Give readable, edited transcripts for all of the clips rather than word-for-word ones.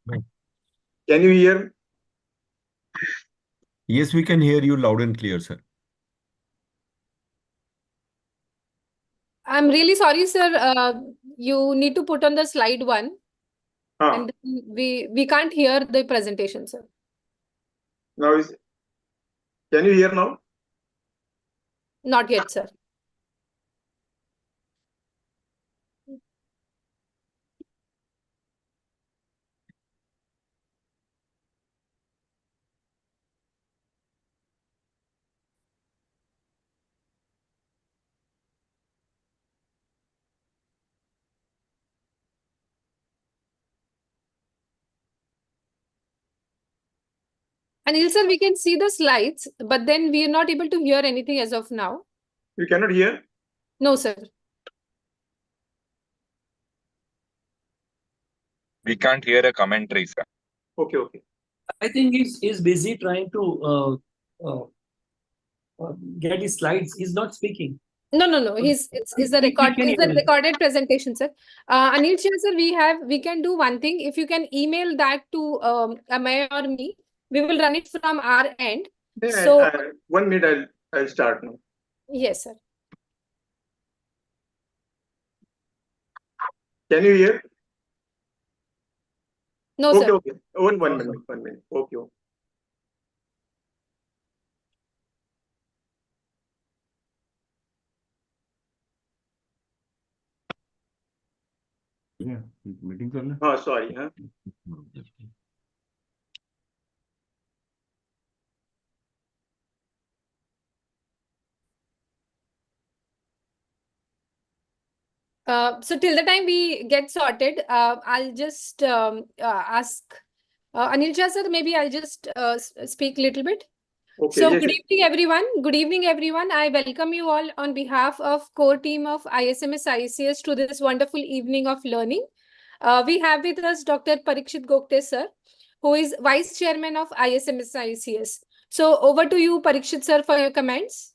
Can you hear? Yes, we can hear you loud and clear, sir. I'm really sorry, sir. You need to put on the slide 1. And we can't hear the presentation, sir. Now can you hear now? Not yet, sir. Anil sir, we can see the slides, but then we are not able to hear anything as of now. You cannot hear? No, sir. We can't hear a commentary, sir. Okay. I think he's busy trying to get his slides. He's not speaking. No. It's the recorded presentation, sir. Anil sir, we can do one thing. If you can email that to Amay or me, we will run it from our end. Yeah, So 1 minute, I'll start now. Yes, sir. Can you hear? No, okay, sir. Okay. One minute. Okay. Yeah, meeting करना. Oh, sorry. So till the time we get sorted, I'll just ask Anil sir, maybe I'll just speak a little bit. Okay, So yes. good evening, everyone. Good evening, everyone. I welcome you all on behalf of core team of ISMS-ICS to this wonderful evening of learning. We have with us Dr. Parikshit Gokte, sir, who is Vice Chairman of ISMS-ICS. So over to you, Parikshit, sir, for your comments.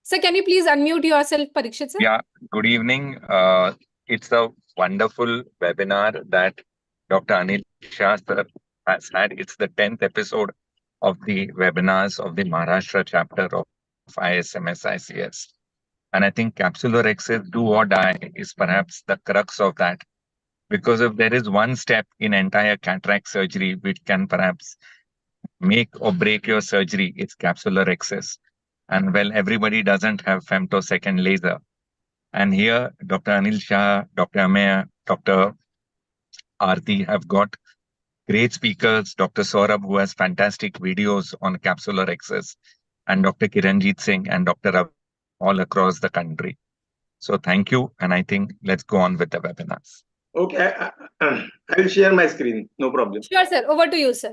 Sir, can you please unmute yourself, Parikshit, sir? Yeah, good evening. It's a wonderful webinar that Dr. Anil Shah sir has had. It's the 10th episode of the webinars of the Maharashtra chapter of ISMS-ICS. And I think capsular access, do or die, is perhaps the crux of that. Because if there is one step in entire cataract surgery which can perhaps make or break your surgery, it's capsular access. And well, everybody doesn't have femtosecond laser. And here, Dr. Anil Shah, Dr. Amaya, Dr. Aarti have got great speakers, Dr. Saurabh, who has fantastic videos on capsular access, and Dr. Kiranjit Singh and Dr. Ravi all across the country. So thank you. And I think let's go on with the webinars. Okay, I will share my screen. No problem. Sure, sir. Over to you, sir.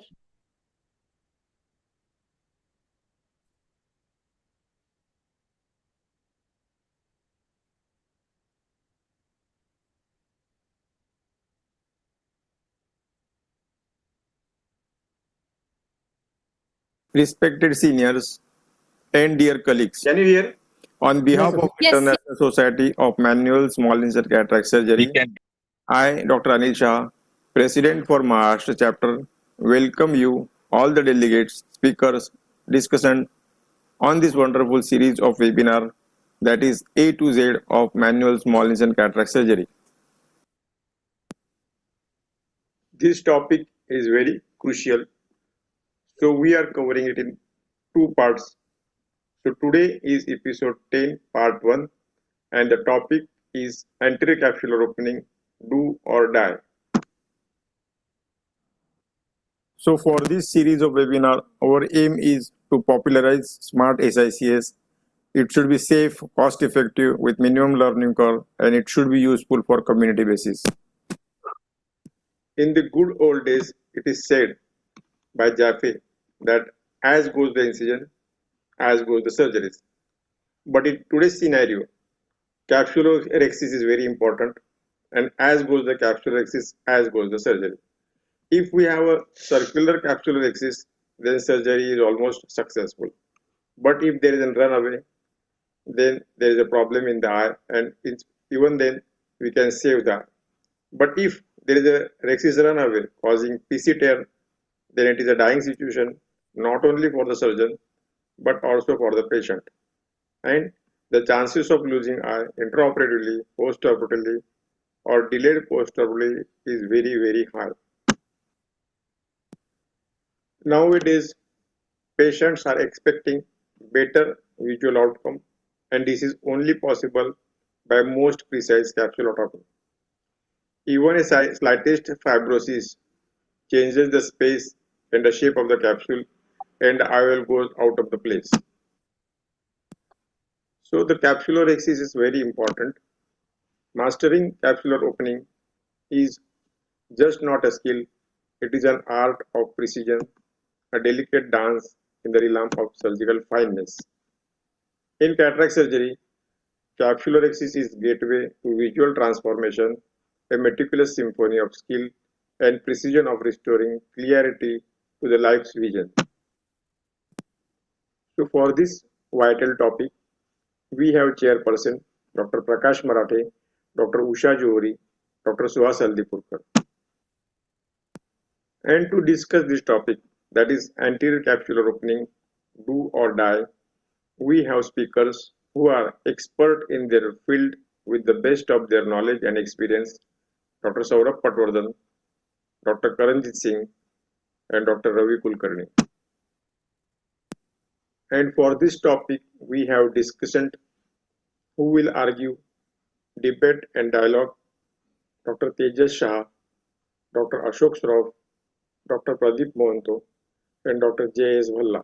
Respected seniors and dear colleagues, Can you hear? on behalf of Yes. International Society of Manual Small Incision Cataract Surgery, I, Dr. Anil Shah, President for Maharashtra Chapter, welcome you, all the delegates, speakers, discussion on this wonderful series of webinar that is A to Z of Manual Small Incision Cataract Surgery. This topic is very crucial. So we are covering it in 2 parts. So today is episode 10, part 1, and the topic is anterior capsular opening, do or die. So for this series of webinar, our aim is to popularize smart SICS. It should be safe, cost effective with minimum learning curve, and it should be useful for community basis. In the good old days, it is said by Jaffe that as goes the incision, as goes the surgeries. But in today's scenario, capsular axis is very important, and as goes the capsular axis, as goes the surgery. If we have a circular capsular axis, then surgery is almost successful. But if there is a runaway, then there is a problem in the eye, and even then we can save the eye. But if there is a rexis runaway causing PC tear, then it is a dying situation not only for the surgeon but also for the patient. And the chances of losing eye intraoperatively, postoperatively, or delayed postoperatively is very, very high. Nowadays, patients are expecting better visual outcome, and this is only possible by most precise capsulotomy. Even a slightest fibrosis changes the space and the shape of the capsule, and the IOL goes out of the place. So the capsulorhexis is very important. Mastering capsular opening is just not a skill, it is an art of precision, a delicate dance in the realm of surgical fineness. In cataract surgery, capsulorhexis is gateway to visual transformation, a meticulous symphony of skill and precision of restoring clarity to the life's vision. So for this vital topic, we have chairperson Dr. Prakash Marathe, Dr. Usha Johri, Dr. Suhas Haldipurkar. And to discuss this topic, that is anterior capsular opening, do or die, we have speakers who are expert in their field with the best of their knowledge and experience, Dr. Saurabh Patwardhan, Dr. Karanjit Singh, and Dr. Ravi Kulkarni. And for this topic, we have discussant who will argue, debate and dialogue, Dr. Tejas Shah, Dr. Ashok Shroff, Dr. Pradeep Mohanto, and Dr. J.S. Bhalla.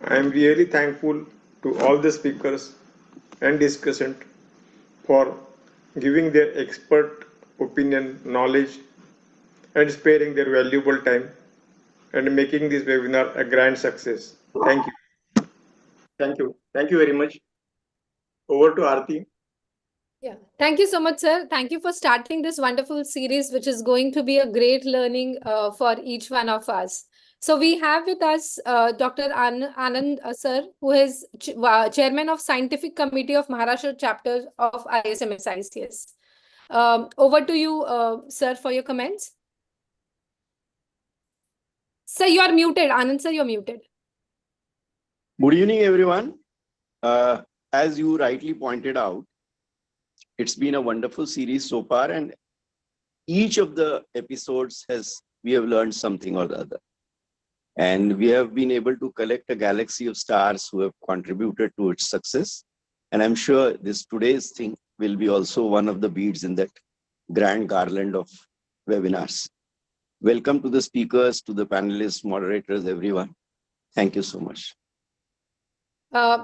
I am really thankful to all the speakers and discussant for giving their expert opinion, knowledge, and sparing their valuable time and making this webinar a grand success. Thank you. Thank you. Thank you very much. Over to Aarti. Yeah, thank you so much, sir. Thank you for starting this wonderful series, which is going to be a great learning for each one of us. So we have with us Dr. Anand sir, who is chairman of Scientific Committee of Maharashtra Chapter of ISMSICS. Over to you, sir, for your comments. Sir, you are muted. Anand sir, you're muted. Good evening, everyone. As you rightly pointed out, it's been a wonderful series so far, and each of the episodes we have learned something or the other. And we have been able to collect a galaxy of stars who have contributed to its success. And I'm sure today's thing will be also one of the beads in that grand garland of webinars. Welcome to the speakers, to the panelists, moderators, everyone. Thank you so much.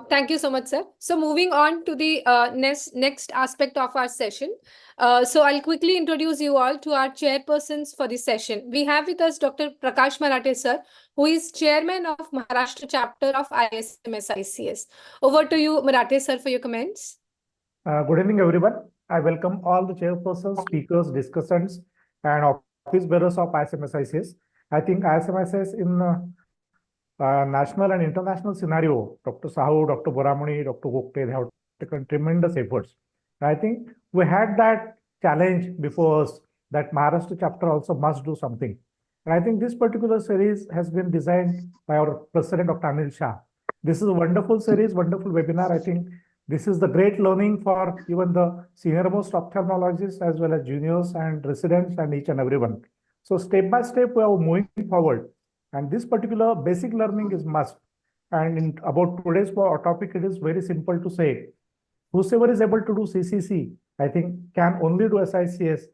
Thank you so much, sir. So moving on to the next aspect of our session. So I'll quickly introduce you all to our chairpersons for this session. We have with us Dr. Prakash Marathe, sir, who is chairman of Maharashtra chapter of ISMSICS. Over to you, Marathe, sir, for your comments. Good evening, everyone. I welcome all the chairpersons, speakers, discussants, and office bearers of ISMSICS. I think ISMSICS in national and international scenario, Dr. Sahu, Dr. Boramani, Dr. Gokte, they have taken tremendous efforts. I think we had that challenge before us that Maharashtra chapter also must do something. And I think this particular series has been designed by our president, Dr. Anil Shah. This is a wonderful series, wonderful webinar. I think this is the great learning for even the senior most ophthalmologists as well as juniors and residents and each and everyone. So step by step, we are moving forward. And this particular basic learning is must. And about today's topic, it is very simple to say, whosoever is able to do CCC, I think can only do SICS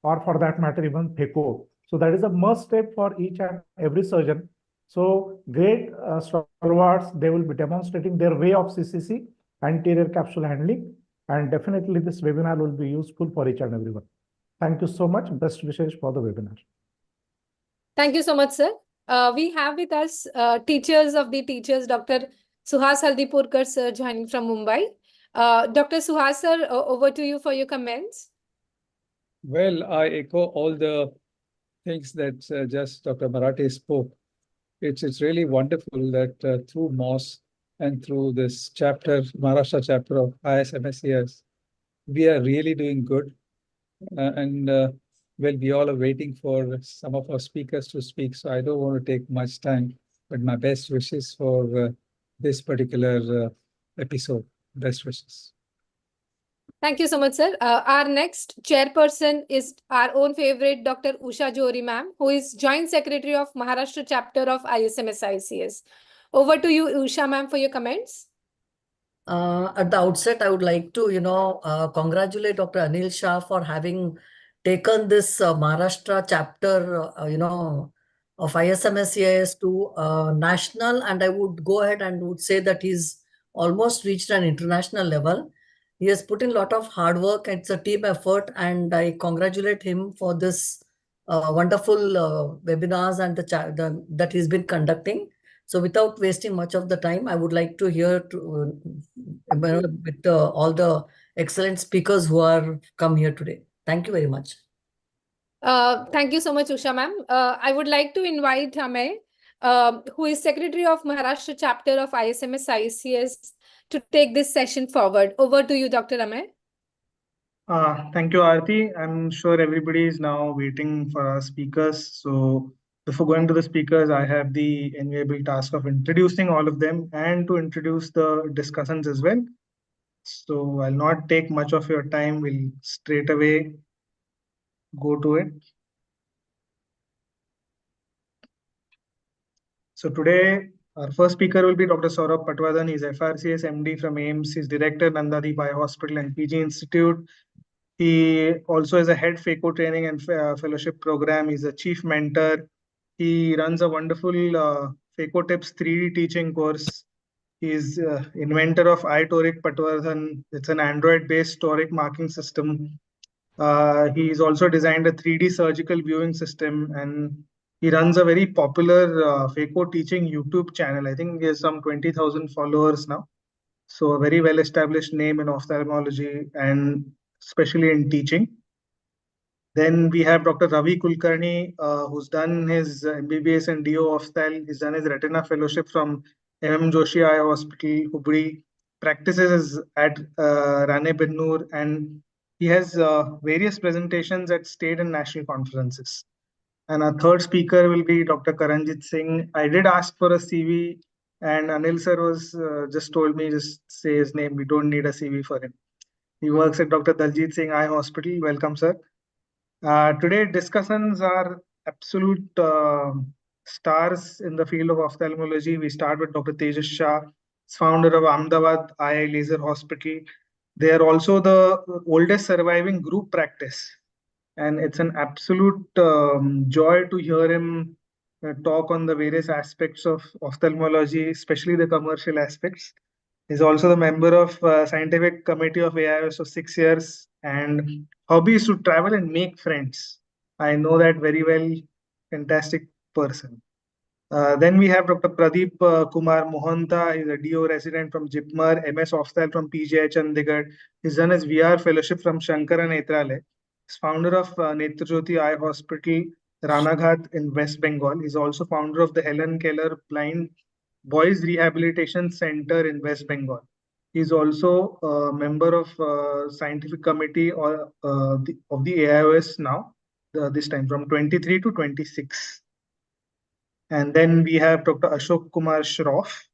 or for that matter, even PHECO. So that is a must step for each and every surgeon. So great stalwarts, they will be demonstrating their way of CCC, anterior capsule handling. And definitely this webinar will be useful for each and everyone. Thank you so much. Best wishes for the webinar. Thank you so much, sir. We have with us teachers of the teachers, Dr. Suhas Haldipurkar, sir, joining from Mumbai. Dr. Suhas, sir, over to you for your comments. Well, I echo all the things that just Dr. Marathe spoke. It's really wonderful that through MOS and through this chapter, Maharashtra chapter of ISMSCS, we are really doing good. Well, we all are waiting for some of our speakers to speak, so I don't want to take much time, but my best wishes for this particular episode. Best wishes. Thank you so much, sir. Our next chairperson is our own favorite, Dr. Usha Johri ma'am, who is Joint Secretary of Maharashtra Chapter of ISMS-ICS. Over to you, Usha ma'am, for your comments. At the outset, I would like to, congratulate Dr. Anil Shah for having taken this Maharashtra chapter, of ISMS-CIS to national, and I would go ahead and would say that he's almost reached an international level. He has put in a lot of hard work. It's a team effort, and I congratulate him for this wonderful webinars and that he's been conducting. So without wasting much of the time, I would like to hear with all the excellent speakers who are come here today. Thank you very much. Thank you so much, Usha ma'am. I would like to invite Amey, who is Secretary of Maharashtra Chapter of ISMS-ICS, to take this session forward. Over to you, Dr. Amey. Thank you, Aarti. I'm sure everybody is now waiting for our speakers. So before going to the speakers, I have the enviable task of introducing all of them and to introduce the discussants as well. So I'll not take much of your time. We'll straight away go to it. So today, our first speaker will be Dr. Saurabh Patwardhan. He's FRCS MD from AIMS. He's Director, Nanda Deep Eye Hospital and PG Institute. He also is a head FACO training and fellowship program. He's a chief mentor. He runs a wonderful FACO Tips 3D teaching course. He's inventor of iToric Patwardhan. It's an Android-based toric marking system. He's also designed a 3D surgical viewing system, and he runs a very popular FACO teaching YouTube channel. I think he has some 20,000 followers now. So a very well-established name in ophthalmology and especially in teaching. Then we have Dr. Ravi Kulkarni, who's done his MBBS and DO Ophthal. He's done his Retina Fellowship from MM Joshi Eye Hospital, Hubli. Practices at Rane Bennur, and he has various presentations at state and national conferences. And our third speaker will be Dr. Karanjit Singh. I did ask for a CV, and Anil sir was just told me just say his name. We don't need a CV for him. He works at Dr. Daljit Singh Eye Hospital. Welcome, sir. Today, discussions are absolute stars in the field of ophthalmology. We start with Dr. Tejas Shah, founder of Ahmedabad Eye Laser Hospital. They are also the oldest surviving group practice. And it's an absolute joy to hear him talk on the various aspects of ophthalmology, especially the commercial aspects. He's also the member of scientific committee of AIOS for 6 years, and hobby is to travel and make friends. I know that very well. Fantastic person. Then we have Dr. Pradeep Kumar Mohanta. He's a DO resident from Jipmar, MS Ophthal from PGI Chandigarh. He's done his VR fellowship from Shankara Netralaya. He's founder of Netrajyoti Eye Hospital, Ranaghat in West Bengal. He's also founder of the Helen Keller Blind Boys Rehabilitation Center in West Bengal. He's also a member of scientific committee of the AIOS now, this time from 23 to 26. And then we have Dr. Ashok Kumar Shroff.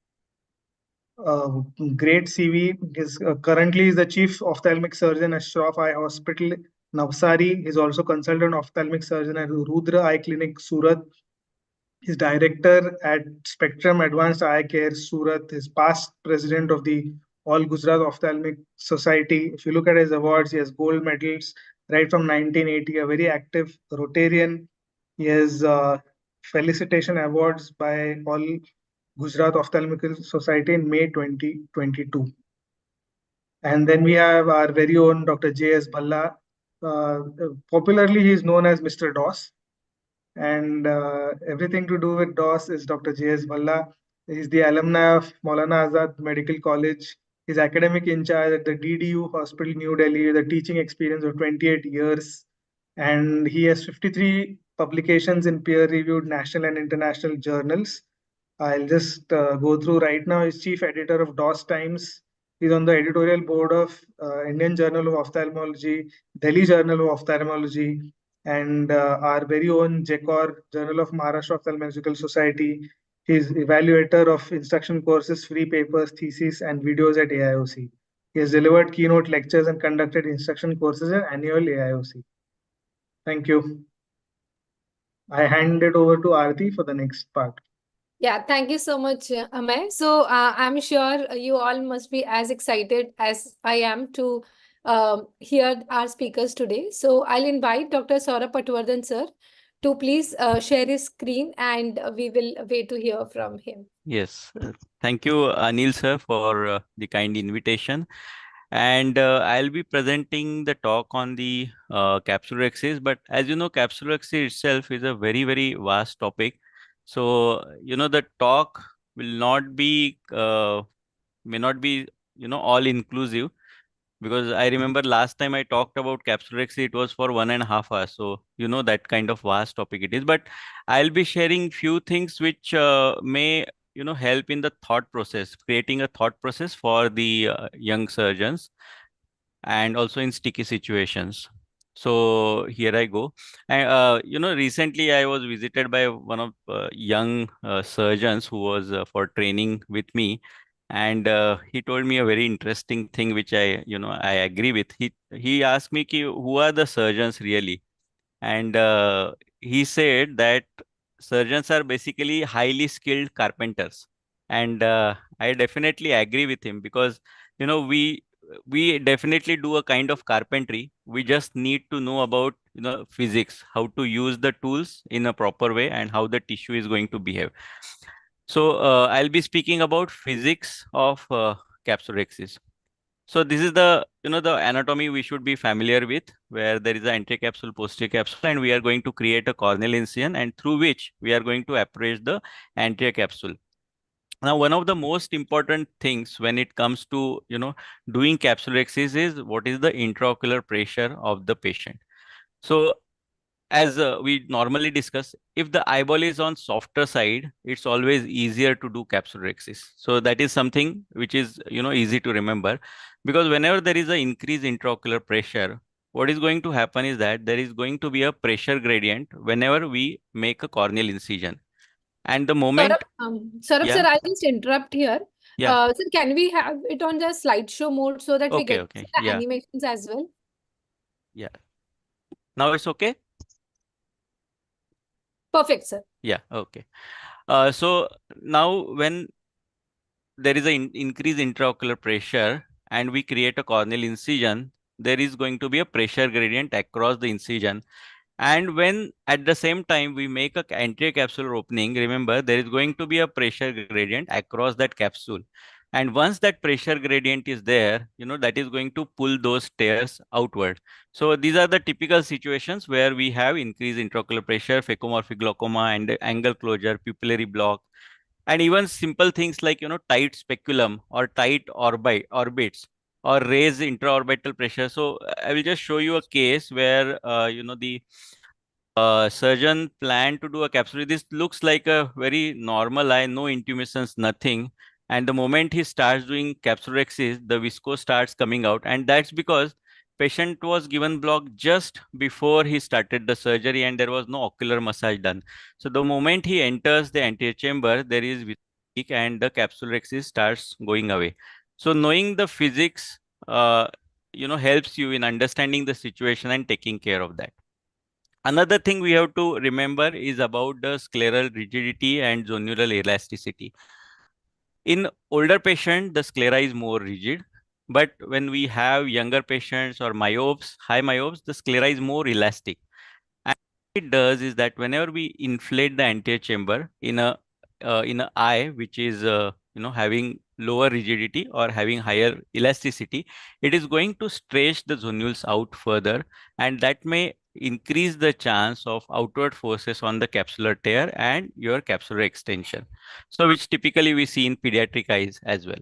Great CV. He's currently is the chief ophthalmic surgeon at Shroff Eye Hospital, Navsari. He's also consultant ophthalmic surgeon at Rudra Eye Clinic, Surat. He's director at Spectrum Advanced Eye Care, Surat. He's past president of the All Gujarat Ophthalmic Society. If you look at his awards, he has gold medals right from 1980, a very active Rotarian. He has felicitation awards by All Gujarat Ophthalmical Society in May 2022. And then we have our very own Dr. J.S. Bhalla. Popularly, he is known as Mr. DOS. And everything to do with DOS is Dr. J.S. Bhalla. He's the alumni of Maulana Azad Medical College. He's academic in charge at the DDU Hospital, New Delhi, with a teaching experience of 28 years. And he has 53 publications in peer-reviewed national and international journals. I'll just go through right now. He's chief editor of DOS Times. He's on the editorial board of Indian Journal of Ophthalmology, Delhi Journal of Ophthalmology, and our very own JECOR, Journal of Maharashtra Ophthalmological Society. He's evaluator of instruction courses, free papers, theses, and videos at AIOC. He has delivered keynote lectures and conducted instruction courses at annual AIOC. Thank you. I hand it over to Aarti for the next part. Yeah, thank you so much, Amay. So I'm sure you all must be as excited as I am to hear our speakers today. So I'll invite Dr. Saurabh Patwardhan sir to please share his screen, and we will wait to hear from him. Yes, thank you, Anil sir, for the kind invitation. And I'll be presenting the talk on the capsular axis. But as you know, capsular axis itself is a very, very vast topic. So, the talk will not be, may not be, all inclusive. Because I remember last time I talked about capsular axis, it was for 1.5 hours. So, that kind of vast topic it is. But I'll be sharing few things which may help in the thought process, creating a thought process for the young surgeons and also in sticky situations. So here I go. And recently I was visited by one of young surgeons who was for training with me, and he told me a very interesting thing which I agree with. He asked me ki, who are the surgeons really, and he said that surgeons are basically highly skilled carpenters, and I definitely agree with him because we definitely do a kind of carpentry. We just need to know about physics, how to use the tools in a proper way, and how the tissue is going to behave. So I'll be speaking about physics of capsular axis. So this is the the anatomy we should be familiar with, where there is an anterior capsule, posterior capsule, and we are going to create a corneal incision, and through which we are going to approach the anterior capsule. Now, one of the most important things when it comes to doing capsular axis is what is the intraocular pressure of the patient. So as we normally discuss, if the eyeball is on softer side, it's always easier to do capsular axis. So that is something which is easy to remember, because whenever there is an increased intraocular pressure, what is going to happen is that there is going to be a pressure gradient whenever we make a corneal incision. And the moment Saurabh Yeah. sir, I'll just interrupt here. Yeah. Sir, can we have it on the slideshow mode so that we Okay, get okay. the Yeah. animations as well? Yeah. Now it's okay? Perfect, sir. Yeah, okay. So now when there is an increased intraocular pressure and we create a corneal incision, there is going to be a pressure gradient across the incision. And when at the same time we make a anterior capsular opening, remember there is going to be a pressure gradient across that capsule. And once that pressure gradient is there, that is going to pull those tears outward. So these are the typical situations where we have increased intraocular pressure, phacomorphic glaucoma, and angle closure, pupillary block, and even simple things like tight speculum or tight orbits or raised intraorbital pressure. So I will just show you a case where the surgeon planned to do a capsular. This looks like a very normal eye, no intumations, nothing. And the moment he starts doing capsulorhexis, the visco starts coming out. And that's because patient was given block just before he started the surgery and there was no ocular massage done. So the moment he enters the anterior chamber, there is visco and the capsulorhexis starts going away. So knowing the physics, helps you in understanding the situation and taking care of that. Another thing we have to remember is about the scleral rigidity and zonular elasticity. In older patients, the sclera is more rigid, but when we have younger patients or myopes, high myopes, the sclera is more elastic. And what it does is that whenever we inflate the anterior chamber in a eye which is having lower rigidity or having higher elasticity, it is going to stretch the zonules out further, and that may increase the chance of outward forces on the capsular tear and your capsular extension. So which typically we see in pediatric eyes as well.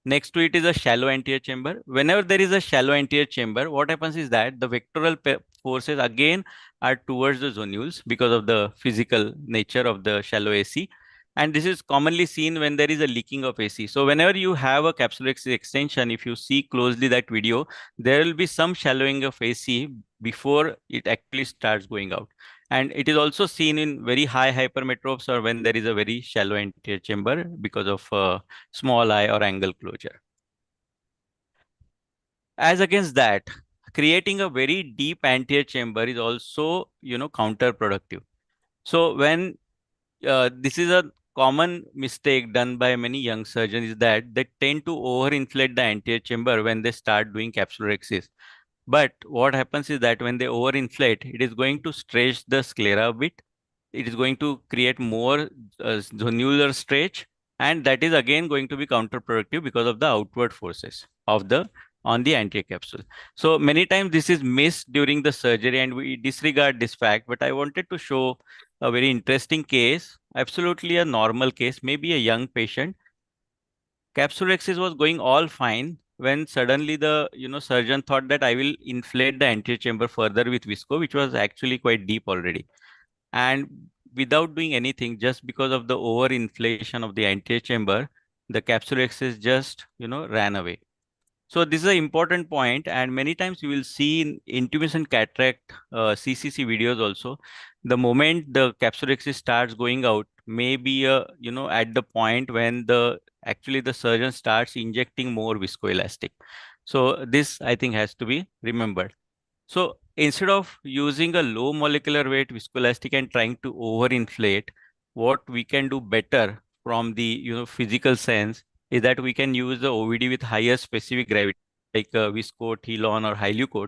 Next to it is a shallow anterior chamber. Whenever there is a shallow anterior chamber, what happens is that the vectoral forces again are towards the zonules because of the physical nature of the shallow AC. And this is commonly seen when there is a leaking of AC. So whenever you have a capsular axis extension, if you see closely that video, there will be some shallowing of AC before it actually starts going out. And it is also seen in very high hypermetropes or when there is a very shallow anterior chamber because of small eye or angle closure. As against that, creating a very deep anterior chamber is also, counterproductive. So when this is a common mistake done by many young surgeons is that they tend to overinflate the anterior chamber when they start doing capsular axis. But what happens is that when they overinflate, it is going to stretch the sclera a bit. It is going to create more zonular stretch, and that is again going to be counterproductive because of the outward forces of the on the anterior capsule. So many times this is missed during the surgery and we disregard this fact, but I wanted to show a very interesting case, absolutely a normal case, maybe a young patient. Capsular axis was going all fine when suddenly the surgeon thought that I will inflate the anterior chamber further with visco, which was actually quite deep already. And without doing anything, just because of the overinflation of the anterior chamber, the capsular axis just ran away. So this is an important point, and many times you will see in intumescent cataract CCC videos also, the moment the capsular axis starts going out, maybe at the point when actually the surgeon starts injecting more viscoelastic. So this I think has to be remembered. So instead of using a low molecular weight viscoelastic and trying to overinflate, what we can do better from the physical sense is that we can use the OVD with higher specific gravity, like visco, Thelon, or Hylucoat,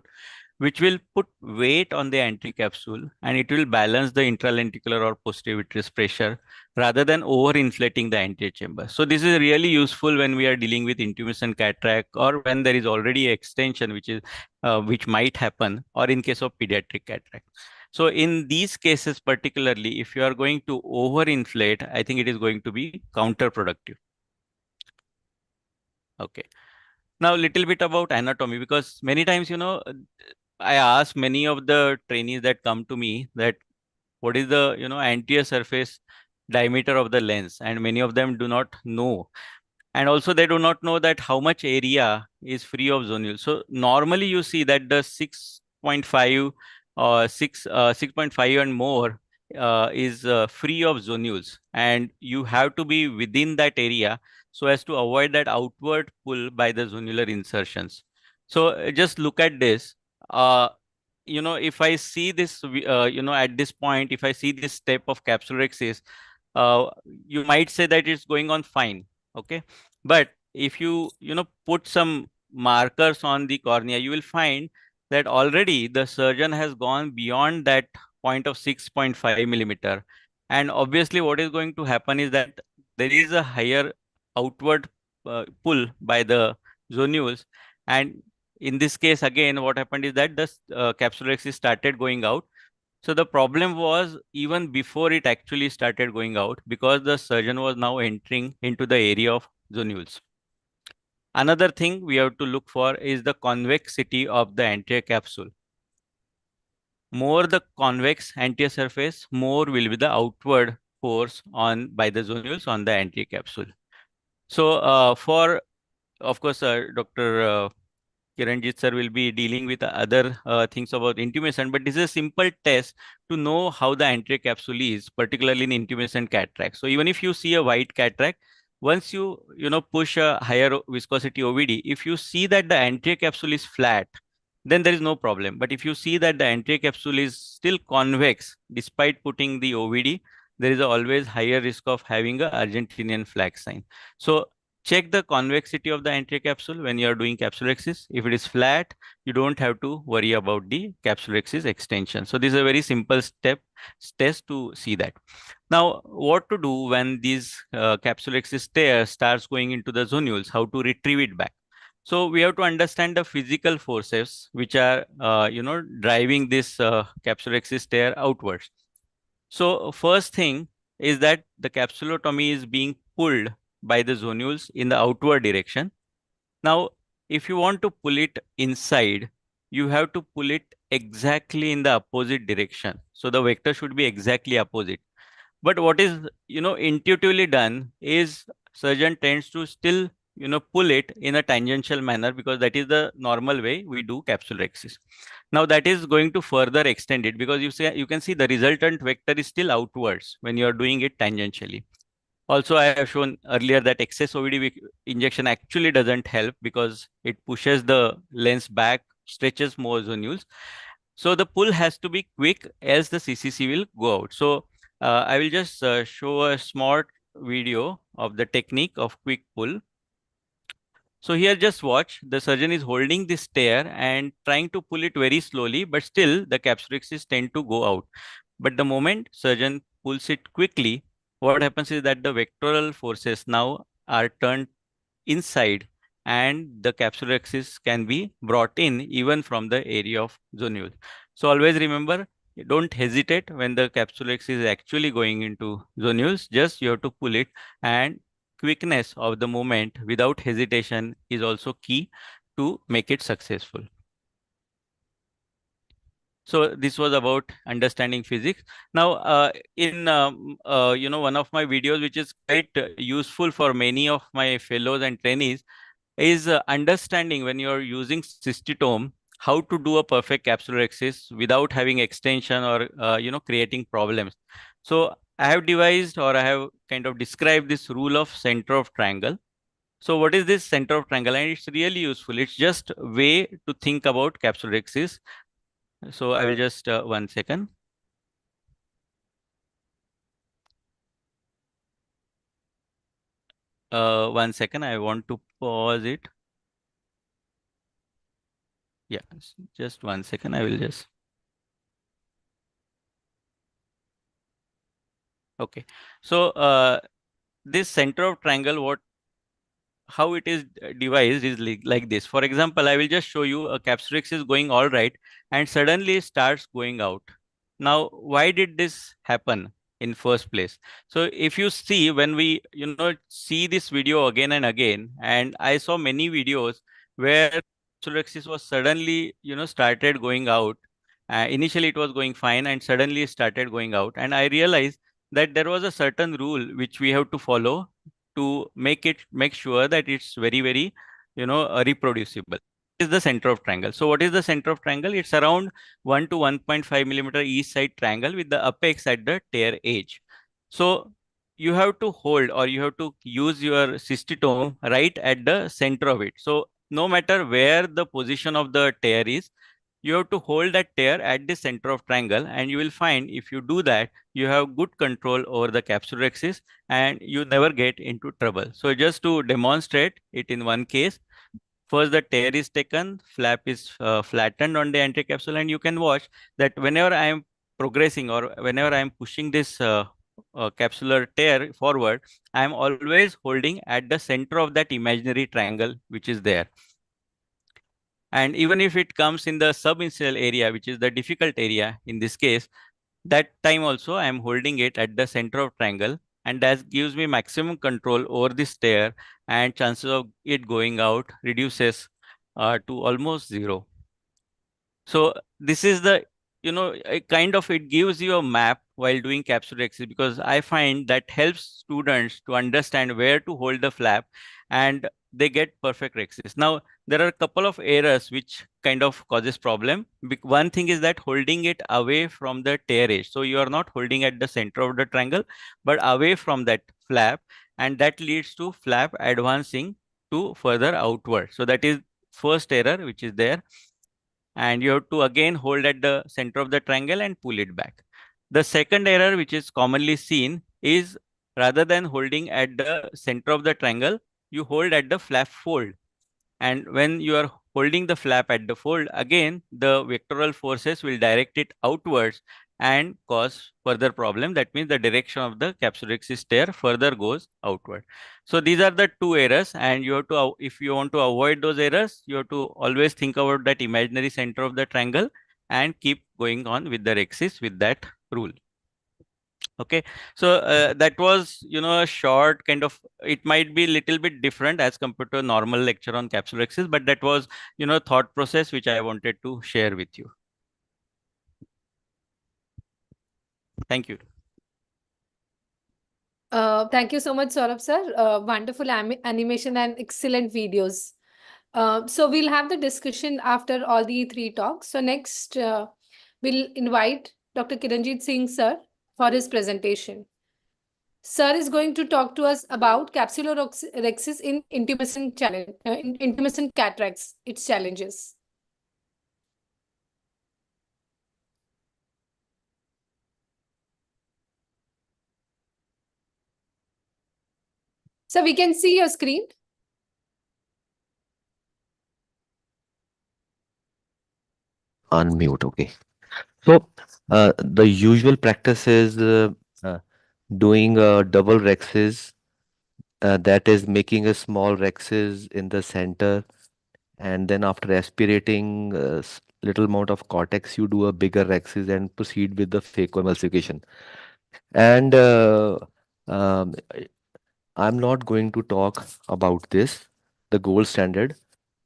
which will put weight on the anterior capsule and it will balance the intralenticular or posterior vitreous pressure rather than overinflating the anterior chamber. So this is really useful when we are dealing with intumescent cataract or when there is already extension, which might happen, or in case of pediatric cataract. So in these cases, particularly, if you are going to overinflate, I think it is going to be counterproductive. Okay. Now, a little bit about anatomy, because many times, I ask many of the trainees that come to me that what is the, anterior surface diameter of the lens, and many of them do not know. And also they do not know that how much area is free of zonules. So normally you see that the 6.5 or 6.5 and more is free of zonules, and you have to be within that area so as to avoid that outward pull by the zonular insertions. So just look at this. If I see this, at this point, if I see this step of capsular axis, you might say that it's going on fine. Okay. But if you put some markers on the cornea, you will find that already the surgeon has gone beyond that point of 6.5 millimeter. And obviously what is going to happen is that there is a higher outward pull by the zonules. And in this case, again, what happened is that the capsular axis started going out. So the problem was even before it actually started going out, because the surgeon was now entering into the area of zonules. Another thing we have to look for is the convexity of the anterior capsule. More the convex anterior surface, more will be the outward force on by the zonules on the anterior capsule. So of course, Dr. Kiranjit sir will be dealing with other things about intumescent, but this is a simple test to know how the anterior capsule is, particularly in intumescent cataract. So even if you see a white cataract, once you push a higher viscosity OVD, if you see that the anterior capsule is flat, then there is no problem. But if you see that the anterior capsule is still convex despite putting the OVD, there is always higher risk of having a Argentinian flag sign. So check the convexity of the anterior capsule when you are doing capsular axis. If it is flat, you don't have to worry about the capsular axis extension. So this is a very simple test to see that. Now, what to do when these capsular axis tear starts going into the zonules, how to retrieve it back. So we have to understand the physical forces which are, driving this capsular axis tear outwards. So first thing is that the capsulotomy is being pulled by the zonules in the outward direction. Now, if you want to pull it inside, you have to pull it exactly in the opposite direction. So the vector should be exactly opposite. But what is, intuitively done is surgeon tends to still, pull it in a tangential manner because that is the normal way we do capsulorhexis. Now that is going to further extend it because you can see the resultant vector is still outwards when you are doing it tangentially. Also, I have shown earlier that excess OVD injection actually doesn't help because it pushes the lens back, stretches more zonules. So the pull has to be quick, else the CCC will go out. So I will just show a smart video of the technique of quick pull. So here just watch, the surgeon is holding this tear and trying to pull it very slowly, but still the capsulorhexis tend to go out. But the moment surgeon pulls it quickly, what happens is that the vectoral forces now are turned inside and the capsulorhexis can be brought in even from the area of zonule. So always remember, don't hesitate when the capsulorhexis is actually going into zonules, just you have to pull it, and quickness of the movement without hesitation is also key to make it successful. So this was about understanding physics. Now, in one of my videos, which is quite useful for many of my fellows and trainees, is understanding when you are using cystitome how to do a perfect capsulorhexis without having extension or creating problems. So I have devised, or I have kind of described this rule of center of triangle. So what is this center of triangle? And it's really useful. It's just a way to think about capsulorhexis. So I will just 1 second. One second, I want to pause it. Yeah, just 1 second. I will just. Okay. So this center of triangle, how it is devised is like this. For example, I will just show you a capsulorhexis is going all right and suddenly starts going out. Now, why did this happen in first place? So if you see, when we, see this video again and again, and I saw many videos where capsulorhexis was suddenly, started going out. Initially, it was going fine and suddenly it started going out. And I realized that there was a certain rule which we have to follow to make sure that it's very, reproducible. Is the center of triangle. So what is the center of triangle? It's around 1 to 1.5 millimeter each side triangle with the apex at the tear edge. So you have to hold, or you have to use your cystitome right at the center of it. So no matter where the position of the tear is, you have to hold that tear at the center of triangle, and you will find if you do that, you have good control over the capsulorhexis and you never get into trouble. So just to demonstrate it in one case, first the tear is taken, flap is flattened on the anterior capsule, and you can watch that whenever I am progressing or whenever I am pushing this capsular tear forward, I am always holding at the center of that imaginary triangle which is there. And even if it comes in the subincial area, which is the difficult area in this case, that time also I am holding it at the center of triangle, and that gives me maximum control over this tear, and chances of it going out reduces to almost zero. So this is the, a kind of, it gives you a map while doing capsulorhexis, because I find that helps students to understand where to hold the flap and they get perfect rhexis. Now, there are a couple of errors which kind of causes problem. One thing is that holding it away from the tear edge. So you are not holding at the center of the triangle, but away from that flap, and that leads to flap advancing to further outward. So that is first error which is there. And you have to again hold at the center of the triangle and pull it back. The second error which is commonly seen is, rather than holding at the center of the triangle, you hold at the flap fold. And when you are holding the flap at the fold, again, the vectoral forces will direct it outwards and cause further problem. That means the direction of the capsulorhexis tear further goes outward. So these are the two errors, and you have to, if you want to avoid those errors, you have to always think about that imaginary center of the triangle and keep going on with the rhexis with that rule. Okay, so that was, a short kind of, it might be a little bit different as compared to a normal lecture on capsulorhexis, but that was, thought process which I wanted to share with you. Thank you. Thank you so much, Saurabh sir. Wonderful animation and excellent videos. So we'll have the discussion after all the three talks. So next, we'll invite Dr. Kiranjit Singh sir for his presentation. Sir is going to talk to us about capsulorhexis in intumescent cataracts, its challenges. So we can see your screen. Unmute, okay. So the usual practice is doing double rexes, that is making a small rexes in the center, and then after aspirating little amount of cortex, you do a bigger rexes and proceed with the phacoemulsification. And um, I'm not going to talk about this, the gold standard.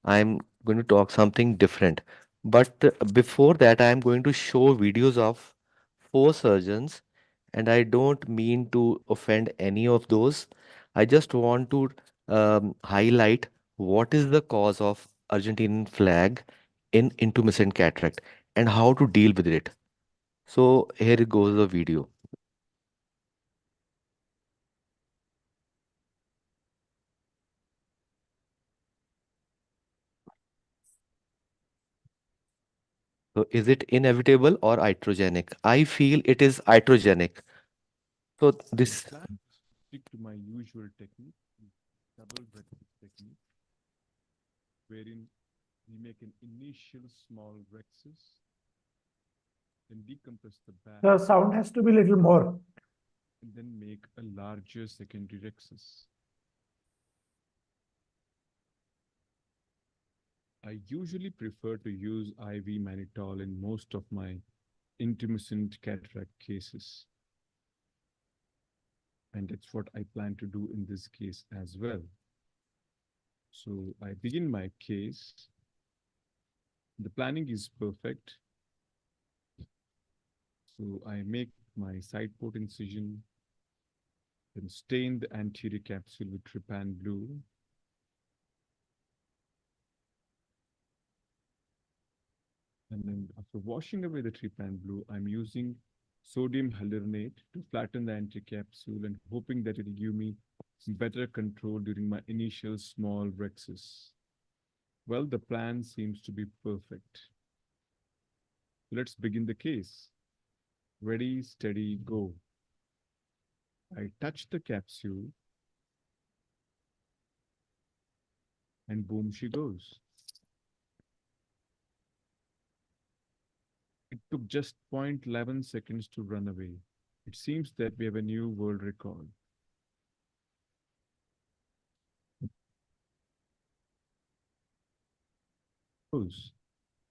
I'm going to talk something different. But before that, I'm going to show videos of 4 surgeons, and I don't mean to offend any of those. I just want to highlight what is the cause of Argentinian flag in intumescent cataract and how to deal with it. So here goes the video. So is it inevitable or iatrogenic? I feel it is iatrogenic. So this Stick to my usual technique, double rexis technique, wherein we make an initial small rexis, then decompress the back. The sound has to be a little more. And then make a larger secondary rexis. I usually prefer to use IV mannitol in most of my intumescent cataract cases. And that's what I plan to do in this case as well. So I begin my case. The planning is perfect. So I make my side port incision, then stain the anterior capsule with trypan blue. And then after washing away the trypan blue, I'm using sodium hyaluronate to flatten the anterior capsule and hoping that it will give me better control during my initial small rexis. Well, the plan seems to be perfect. Let's begin the case. Ready, steady, go. I touch the capsule and boom she goes. It took just 0.11 seconds to run away. It seems that we have a new world record.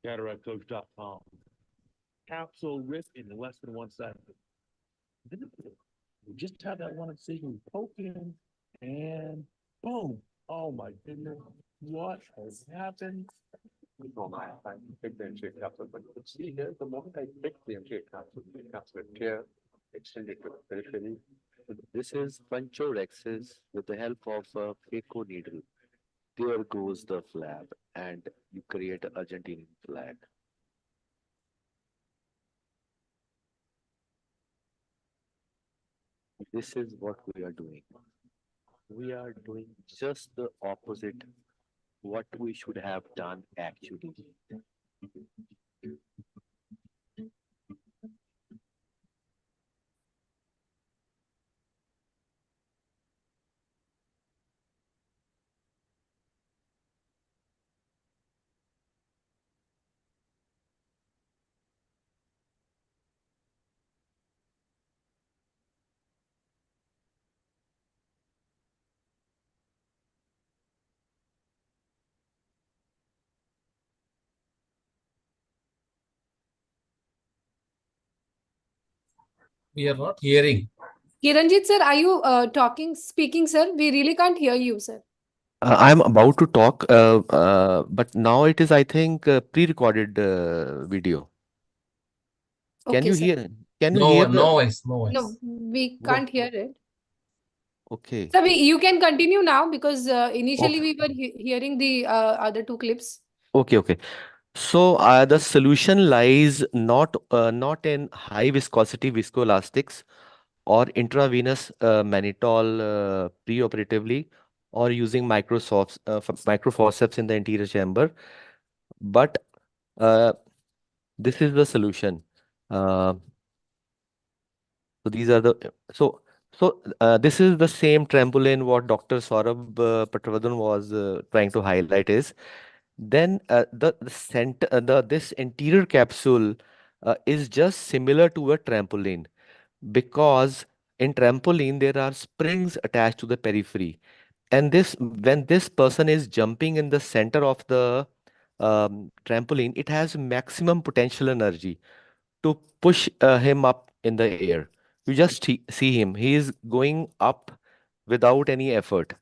CataractCoach.com. Capsule rip in less than 1 second. Then we just have that one incision poke in and boom. Oh my goodness. What has happened? I pick the anterior capsule, but you can see here, the moment I pick the anterior capsule tear extended to the periphery. This is puncturexis with the help of a phaco needle. There goes the flap, and you create an Argentinian flag. This is what we are doing. We are doing just the opposite what we should have done actually. We are not hearing. Kiranjit sir, are you speaking, sir? We really can't hear you, sir. I'm about to talk, but now it is, I think, pre-recorded video. Can Okay, you sir. hear? Can you No, hear no the? voice, no voice. No, we can't hear it. Okay. So you can continue now because initially Okay. we were hearing the other two clips. Okay. So the solution lies not in high viscosity viscoelastics or intravenous mannitol preoperatively or using microforceps in the anterior chamber, but uh, this is the solution. Uh, so these are the this is the same trampoline what Dr. Saurabh Patwardhan was trying to highlight is. Then the center this anterior capsule is just similar to a trampoline because in trampoline there are springs attached to the periphery, and this when this person is jumping in the center of the trampoline, it has maximum potential energy to push him up in the air. You just see him; he is going up without any effort.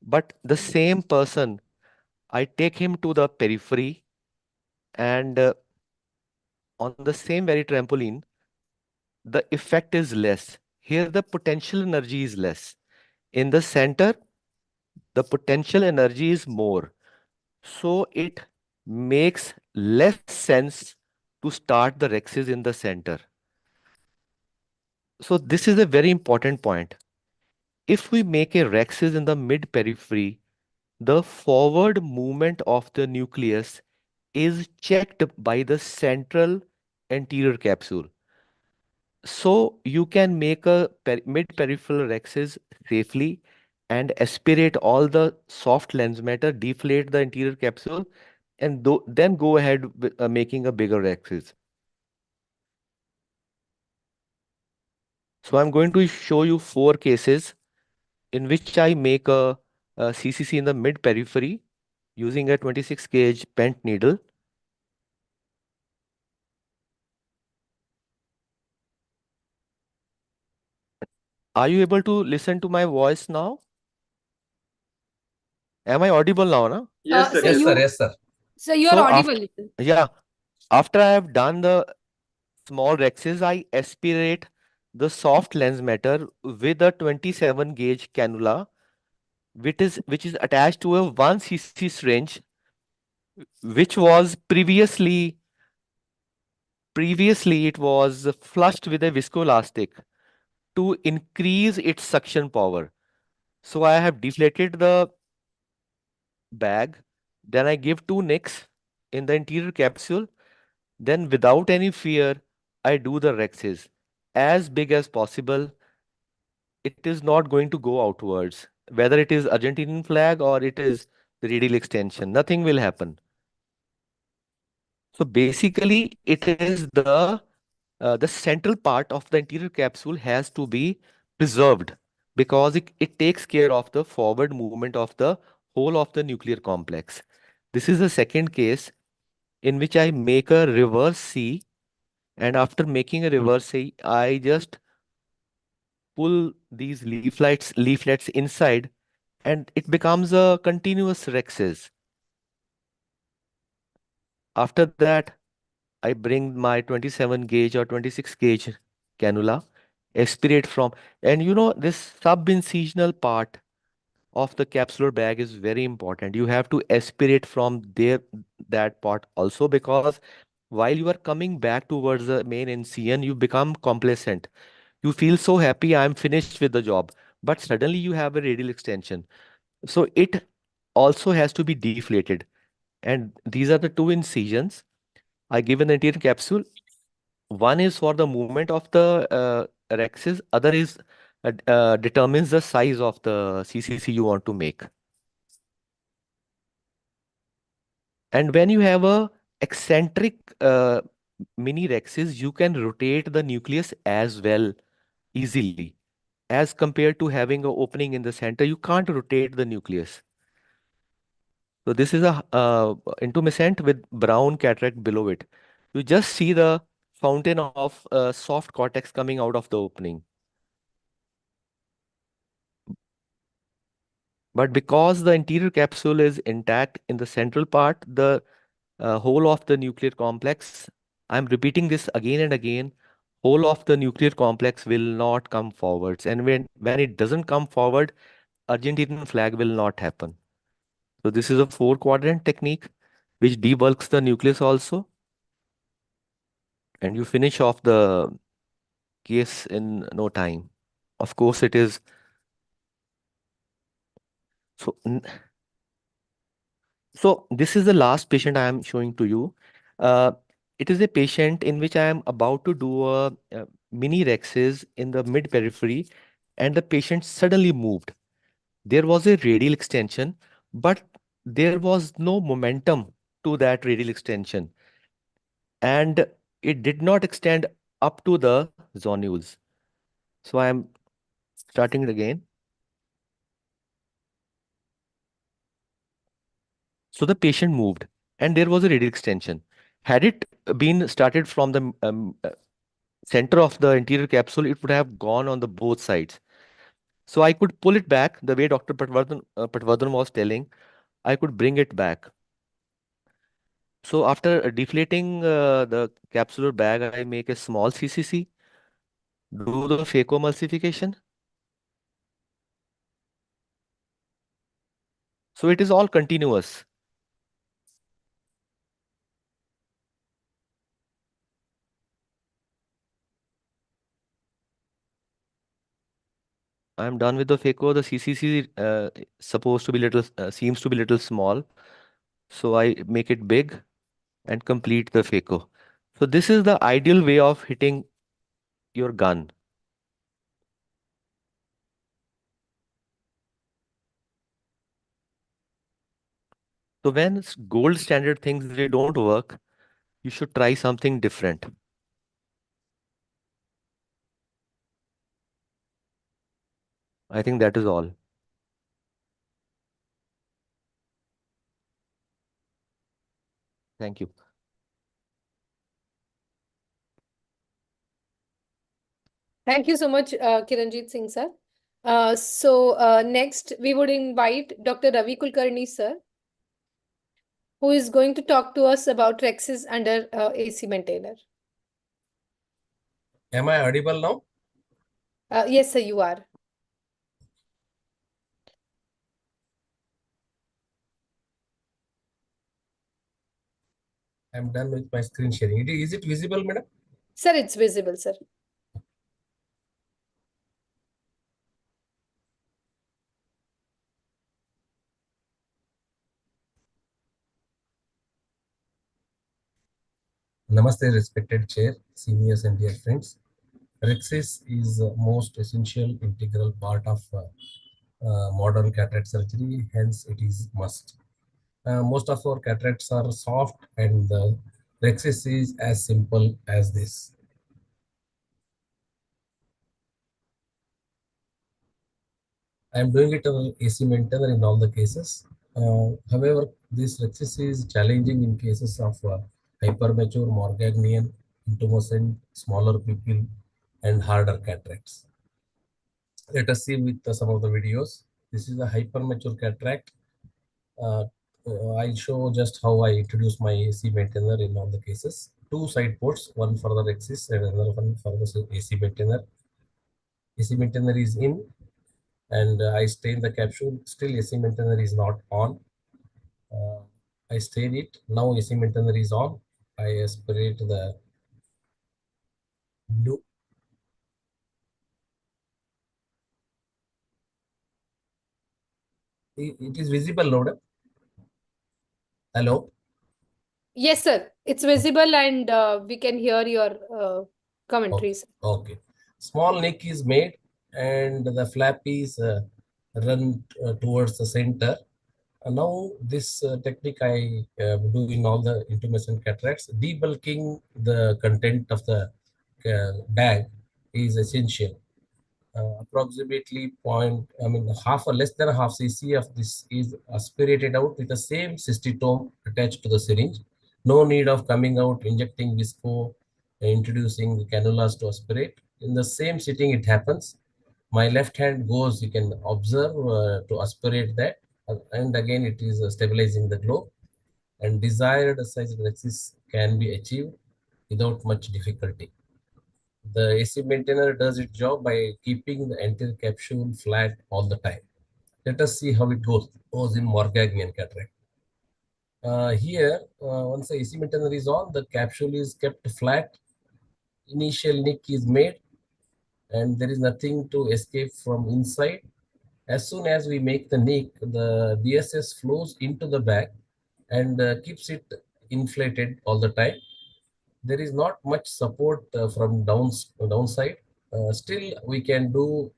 But the same person, I take him to the periphery, and on the same very trampoline, the effect is less. Here, the potential energy is less. In the center, the potential energy is more. So it makes less sense to start the rexes in the center. So this is a very important point. If we make a rexes in the mid periphery, the forward movement of the nucleus is checked by the central anterior capsule. So you can make a mid-peripheral rexis safely and aspirate all the soft lens matter, deflate the anterior capsule, and then go ahead with making a bigger rexis. So I'm going to show you 4 cases in which I make a CCC in the mid-periphery using a 26 gauge bent needle. Are you able to listen to my voice now? Am I audible now, na? Yes, sir. Yes, sir. Yes, sir. So you are So audible. after I have done the small rexes, I aspirate the soft lens matter with a 27 gauge cannula, which is attached to a 1 cc syringe, which was previously it was flushed with a viscoelastic to increase its suction power. So I have deflated the bag, then I give 2 nicks in the anterior capsule, then without any fear, I do the rexes as big as possible. It is not going to go outwards. Whether it is Argentinian flag or it is the radial extension, nothing will happen. So basically, it is the central part of the anterior capsule has to be preserved because it takes care of the forward movement of the whole of the nuclear complex. This is the second case in which I make a reverse C, and after making a reverse C, I just pull these leaflets inside, and it becomes a continuous rexes. After that, I bring my 27 gauge or 26 gauge cannula, aspirate from, and this subincisional part of the capsular bag is very important. You have to aspirate from that part also, because while you are coming back towards the main incision, you become complacent. You feel so happy, I'm finished with the job, but suddenly you have a radial extension. So it also has to be deflated. And these are the 2 incisions. I give an anterior capsule. One is for the movement of the rexes, other is determines the size of the CCC you want to make. And when you have a eccentric mini rexes, you can rotate the nucleus as well easily. As compared to having an opening in the center, you can't rotate the nucleus. So this is a intumescent with brown cataract below it. You just see the fountain of soft cortex coming out of the opening. But because the anterior capsule is intact in the central part, the whole of the nuclear complex, I'm repeating this again and again, whole of the nuclear complex will not come forwards. And when it doesn't come forward, Argentinian flag will not happen. So this is a 4-quadrant technique which debulks the nucleus also. And you finish off the case in no time. Of course, it is. So, so this is the last patient I am showing to you. It is a patient in which I am about to do a mini rexis in the mid periphery, and the patient suddenly moved. There was a radial extension, but there was no momentum to that radial extension, and it did not extend up to the zonules. So I am starting it again. So the patient moved and there was a radial extension. Had it been started from the center of the anterior capsule, it would have gone on the both sides. So I could pull it back the way Dr. Patwardhan was telling. I could bring it back. So after deflating the capsular bag, I make a small CCC, do the phacoemulsification. So it is all continuous. I'm done with the phaco. The CCC supposed to be little, seems to be little small. So I make it big and complete the phaco. So this is the ideal way of hitting your gun. So when gold standard things they don't work, you should try something different. I think that is all. Thank you. Thank you so much, Kiranjit Singh sir. Next we would invite Dr. Ravi Kulkarni sir, who is going to talk to us about Rex's under AC maintainer. Am I audible now? Yes, sir, you are. I'm done with my screen sharing. Is it visible, madam? Sir, it's visible, sir. Namaste, respected chair, seniors and dear friends. Rexis is the most essential integral part of modern cataract surgery, hence it is must. Most of our cataracts are soft and the Rexis is as simple as this. I am doing it on AC maintainer in all the cases. However, this Rexis is challenging in cases of hypermature, Morganian, intumescent, smaller pupil, and harder cataracts. Let us see with some of the videos. This is a hypermature cataract. I'll show just how I introduce my AC maintainer in all the cases. Two side ports, one for the Rexis and another one for the AC maintainer. AC maintainer is in, and I stain the capsule. Still AC maintainer is not on. I stain it. Now AC maintainer is on. I aspirate the blue. It is visible, Loda. Hello. Yes, sir. It's visible and we can hear your commentaries. Okay. Small nick is made and the flap is run towards the center. Now this technique I do in all the intumescent cataracts. Debulking the content of the bag is essential. Approximately half or less than half cc of this is aspirated out with the same cystitome attached to the syringe. No need of coming out, injecting visco, introducing the cannulas to aspirate. In the same sitting it happens. My left hand goes, you can observe, to aspirate that, and again it is stabilizing the globe, and desired size Rexis can be achieved without much difficulty. The AC maintainer does its job by keeping the anterior capsule flat all the time. Let us see how it goes in Morgagnian cataract. Here, once the AC maintainer is on, the capsule is kept flat. Initial nick is made, and there is nothing to escape from inside. As soon as we make the nick, the BSS flows into the bag and keeps it inflated all the time. There is not much support from downside. Still, we can do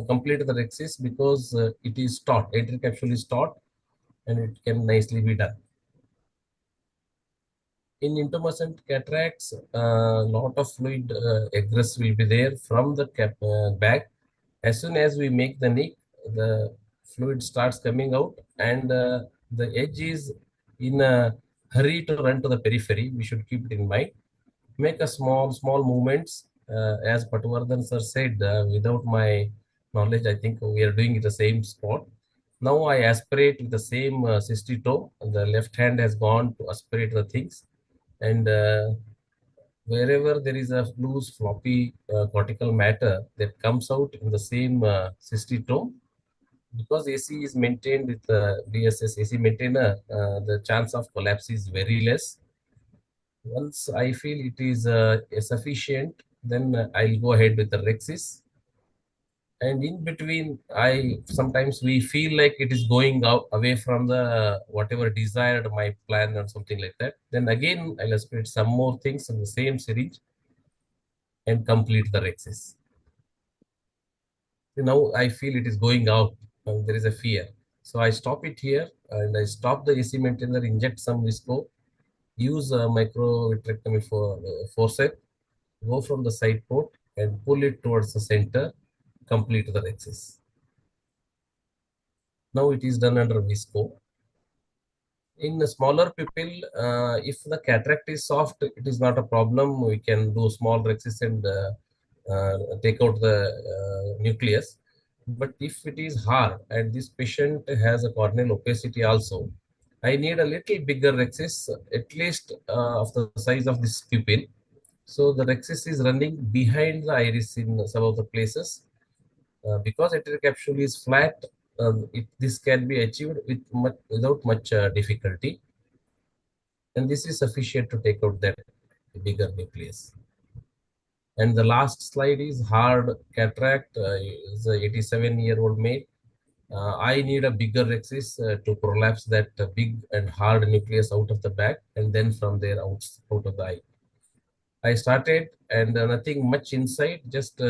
complete the rexis because it is taut. Anterior capsule is taut, and it can nicely be done. In intumescent cataracts, a lot of fluid egress will be there from the bag. As soon as we make the nick, the fluid starts coming out, and the edge is in a hurry to run to the periphery. We should keep it in mind. Make a small movements. As Patwardhan sir said, without my knowledge, I think we are doing it the same spot. Now I aspirate with the same cystitome. The left hand has gone to aspirate the things, and wherever there is a loose floppy cortical matter that comes out in the same cystitome, because AC is maintained with the BSS AC maintainer, the chance of collapse is very less. Once I feel it is sufficient, then I'll go ahead with the Rexis. And in between, sometimes we feel like it is going out away from the whatever desired my plan or something like that. Then again, I'll aspirate some more things in the same syringe and complete the Rexis. Now I feel it is going out and there is a fear. So I stop it here and I stop the AC maintainer, inject some visco, use a microvitrectomy for forceps, go from the side port and pull it towards the center, complete the Rexis. Now it is done under visco. In a smaller pupil, if the cataract is soft, it is not a problem. We can do small Rexis and take out the nucleus. But if it is hard and this patient has a corneal opacity also, I need a little bigger Rexis, at least of the size of this pupil. So the Rexis is running behind the iris in some of the places. Because anterior capsule is flat, this can be achieved without much difficulty. And this is sufficient to take out that bigger nucleus. And the last slide is hard cataract. Is a 87-year-old male. I need a bigger Rexis to prolapse that big and hard nucleus out of the bag, and then from there out of the eye. I started and nothing much inside, just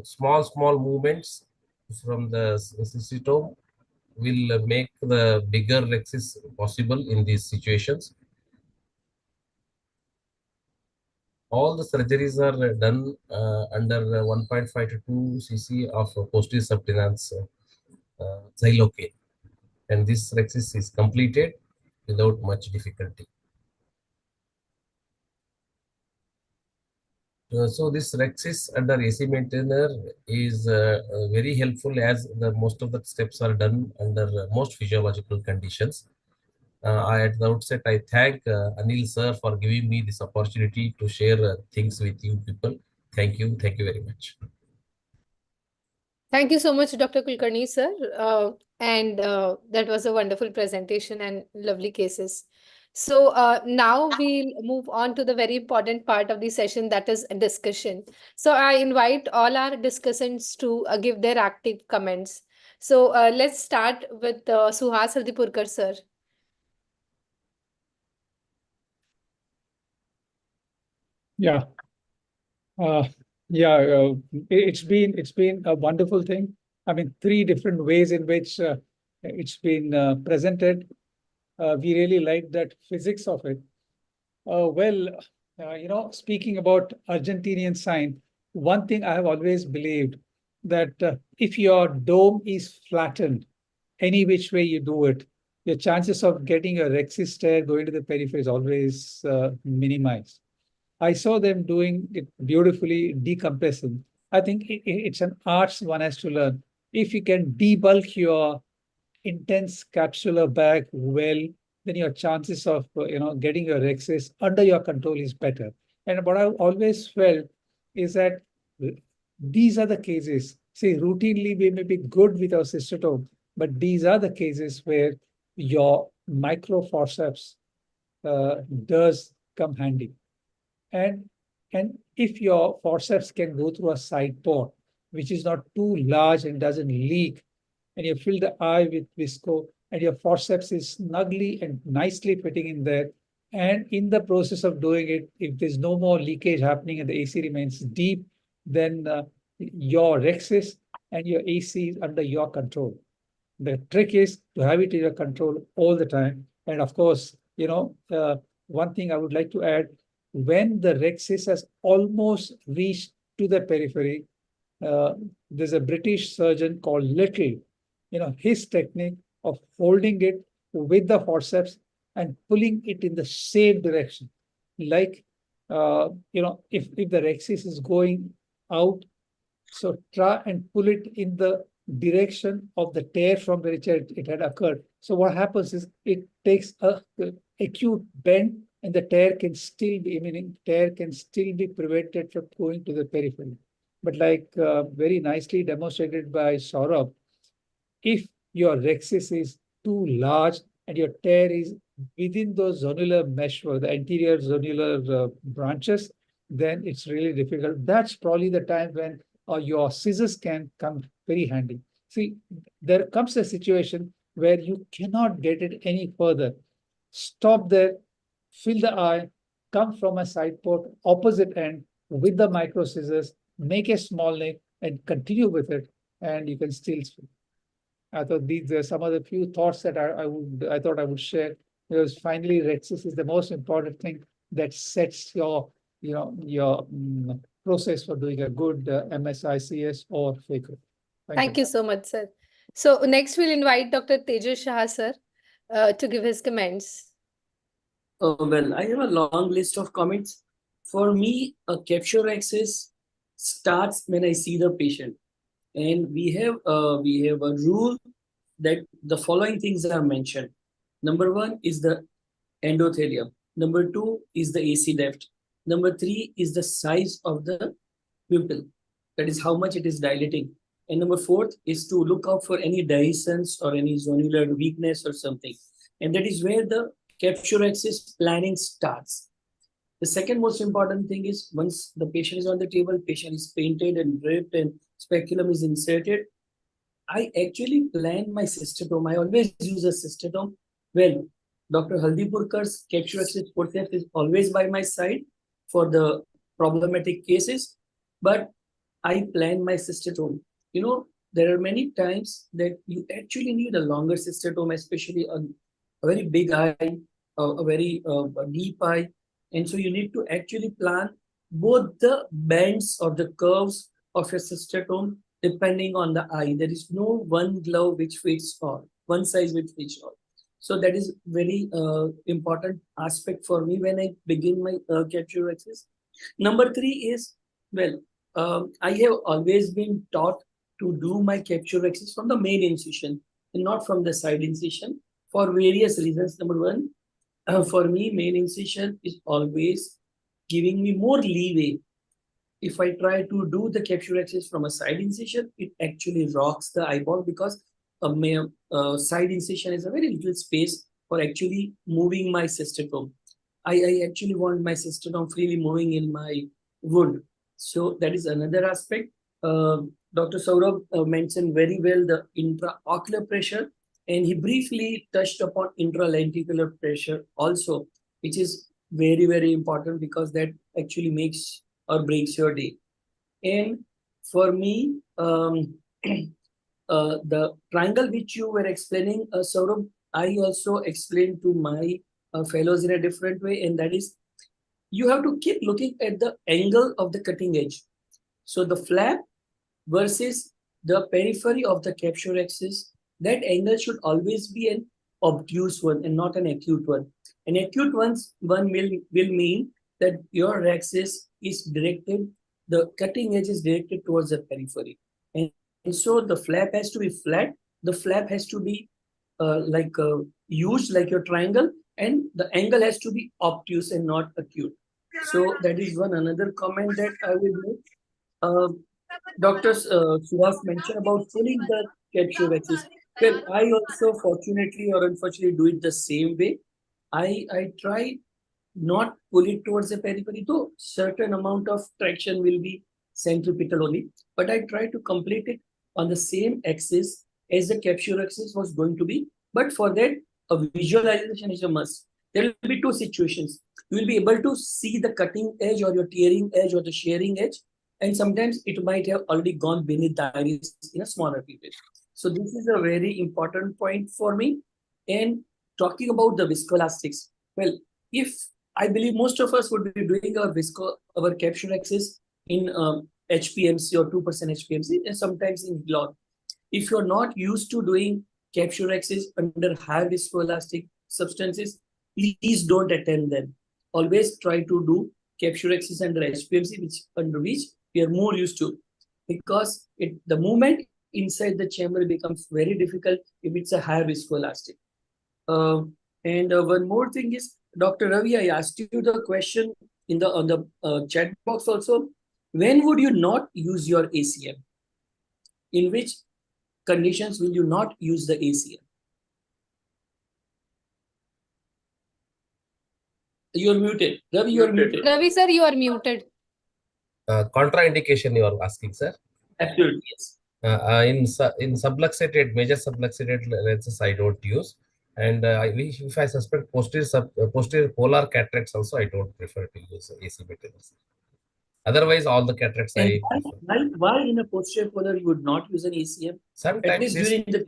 small movements from the cystitome will make the bigger Rexis possible in these situations. All the surgeries are done under 1.5 to 2 cc of posterior subtenance xylocaine, and this Rexis is completed without much difficulty. So this Rexis under AC maintainer is very helpful, as most of the steps are done under most physiological conditions. At the outset, I thank Anil sir for giving me this opportunity to share things with you people. Thank you very much. Thank you so much, Dr. Kulkarni, sir. And that was a wonderful presentation and lovely cases. So now we'll move on to the very important part of the session, that is discussion. So I invite all our discussants to give their active comments. So let's start with Suhas Hardipurkar, sir. Yeah. It's been a wonderful thing. I mean, 3 different ways in which it's been presented. We really like that physics of it. Speaking about Argentinian sign, one thing I have always believed, that if your dome is flattened, any which way you do it, your chances of getting a Rexis stare going to the periphery is always minimized. I saw them doing it beautifully, decompressing. I think it's an arts one has to learn. If you can debulk your intense capsular bag well, then your chances of getting your Rexis under your control is better. And what I've always felt is that these are the cases, say routinely we may be good with our cystotome, but these are the cases where your microforceps does come handy. And if your forceps can go through a side port, which is not too large and doesn't leak, and you fill the eye with visco, and your forceps is snugly and nicely fitting in there, and in the process of doing it, if there's no more leakage happening and the AC remains deep, then your rexis and your AC is under your control. The trick is to have it in your control all the time. And of course, one thing I would like to add, when the rexis has almost reached to the periphery, there's a British surgeon called Little, his technique of holding it with the forceps and pulling it in the same direction. Like, if the rexis is going out, so try and pull it in the direction of the tear from which it had occurred. So what happens is it takes a acute bend and the tear can still be prevented from going to the periphery. But like very nicely demonstrated by Saurabh, if your rexis is too large and your tear is within those zonular mesh or the anterior zonular branches, then it's really difficult. That's probably the time when your scissors can come very handy. See, there comes a situation where you cannot get it any further. Stop there, fill the eye, come from a side port, opposite end with the micro scissors, make a small nick and continue with it, and you can still swim. I thought these are some of the few thoughts that I thought I would share, because finally rexis is the most important thing that sets your process for doing a good MSICS or phaco. Thank you so much, sir. So next we'll invite Dr. Tejas Shah, sir, to give his comments. Well, I have a long list of comments. For me, a capture access starts when I see the patient. And we have a rule that the following things are mentioned. Number 1 is the endothelium. Number 2 is the AC depth. Number 3 is the size of the pupil. That is how much it is dilating. And number 4 is to look out for any dehiscence or any zonular weakness or something. And that is where the capture access planning starts. The second most important thing is once the patient is on the table, patient is painted and draped and speculum is inserted, I actually plan my cystotome. I always use a cystotome. Well, Dr. Haldipurkar's capture access forceps is always by my side for the problematic cases, but I plan my cystotome. There are many times that you actually need a longer cystotome, especially a very big eye, a very deep eye. And so you need to actually plan both the bends or the curves of your cystotome depending on the eye. There is no one glove which fits all, one size which fits all. So that is very important aspect for me when I begin my capture access. Number 3 is, well, I have always been taught to do my capture access from the main incision and not from the side incision for various reasons. Number 1, for me, main incision is always giving me more leeway. If I try to do the capture access from a side incision, it actually rocks the eyeball because a side incision is a very little space for actually moving my cystotome. I actually want my cystotome freely moving in my wound. So that is another aspect. Dr. Saurabh mentioned very well the intraocular pressure, and he briefly touched upon intralenticular pressure also, which is very, very important because that actually makes or breaks your day. And for me, the triangle which you were explaining, Saurabh, I also explained to my fellows in a different way, and that is you have to keep looking at the angle of the cutting edge. So the flap versus the periphery of the capture axis, that angle should always be an obtuse one and not an acute one. An acute one will mean that your axis is directed, the cutting edge is directed towards the periphery. And so the flap has to be flat, the flap has to be used like your triangle, and the angle has to be obtuse and not acute. So that is one another comment that I will make. Dr. Suhas mentioned about pulling the capsule axis. Well, I also fortunately or unfortunately do it the same way. I try not pull it towards the periphery, though certain amount of traction will be centripetal only, but I try to complete it on the same axis as the capsule axis was going to be. But for that, a visualization is a must. There will be two situations. You will be able to see the cutting edge or your tearing edge or the shearing edge, and sometimes it might have already gone beneath the iris in a smaller period. So this is a very important point for me. And talking about the viscoelastics, well, if I believe most of us would be doing our capsule axis in HPMC or 2% HPMC and sometimes in log. If you're not used to doing capsule axis under high viscoelastic substances, please don't attend them. Always try to do capsule axis under HPMC, under which we are more used to, because the movement inside the chamber becomes very difficult if it's a higher viscoelastic. And one more thing is, Dr. Ravi, I asked you the question on the chat box also. When would you not use your ACM? In which conditions will you not use the ACM? You're muted. Ravi, you're muted. Ravi, sir, you are muted. Contraindication you are asking, sir? Absolutely, yes. In subluxated, major subluxated lenses, I don't use. And if I suspect posterior polar cataracts also, I don't prefer to use AC materials. Otherwise, all the cataracts and I prefer. Why in a posterior polar you would not use an ACM? Sometimes at least during the.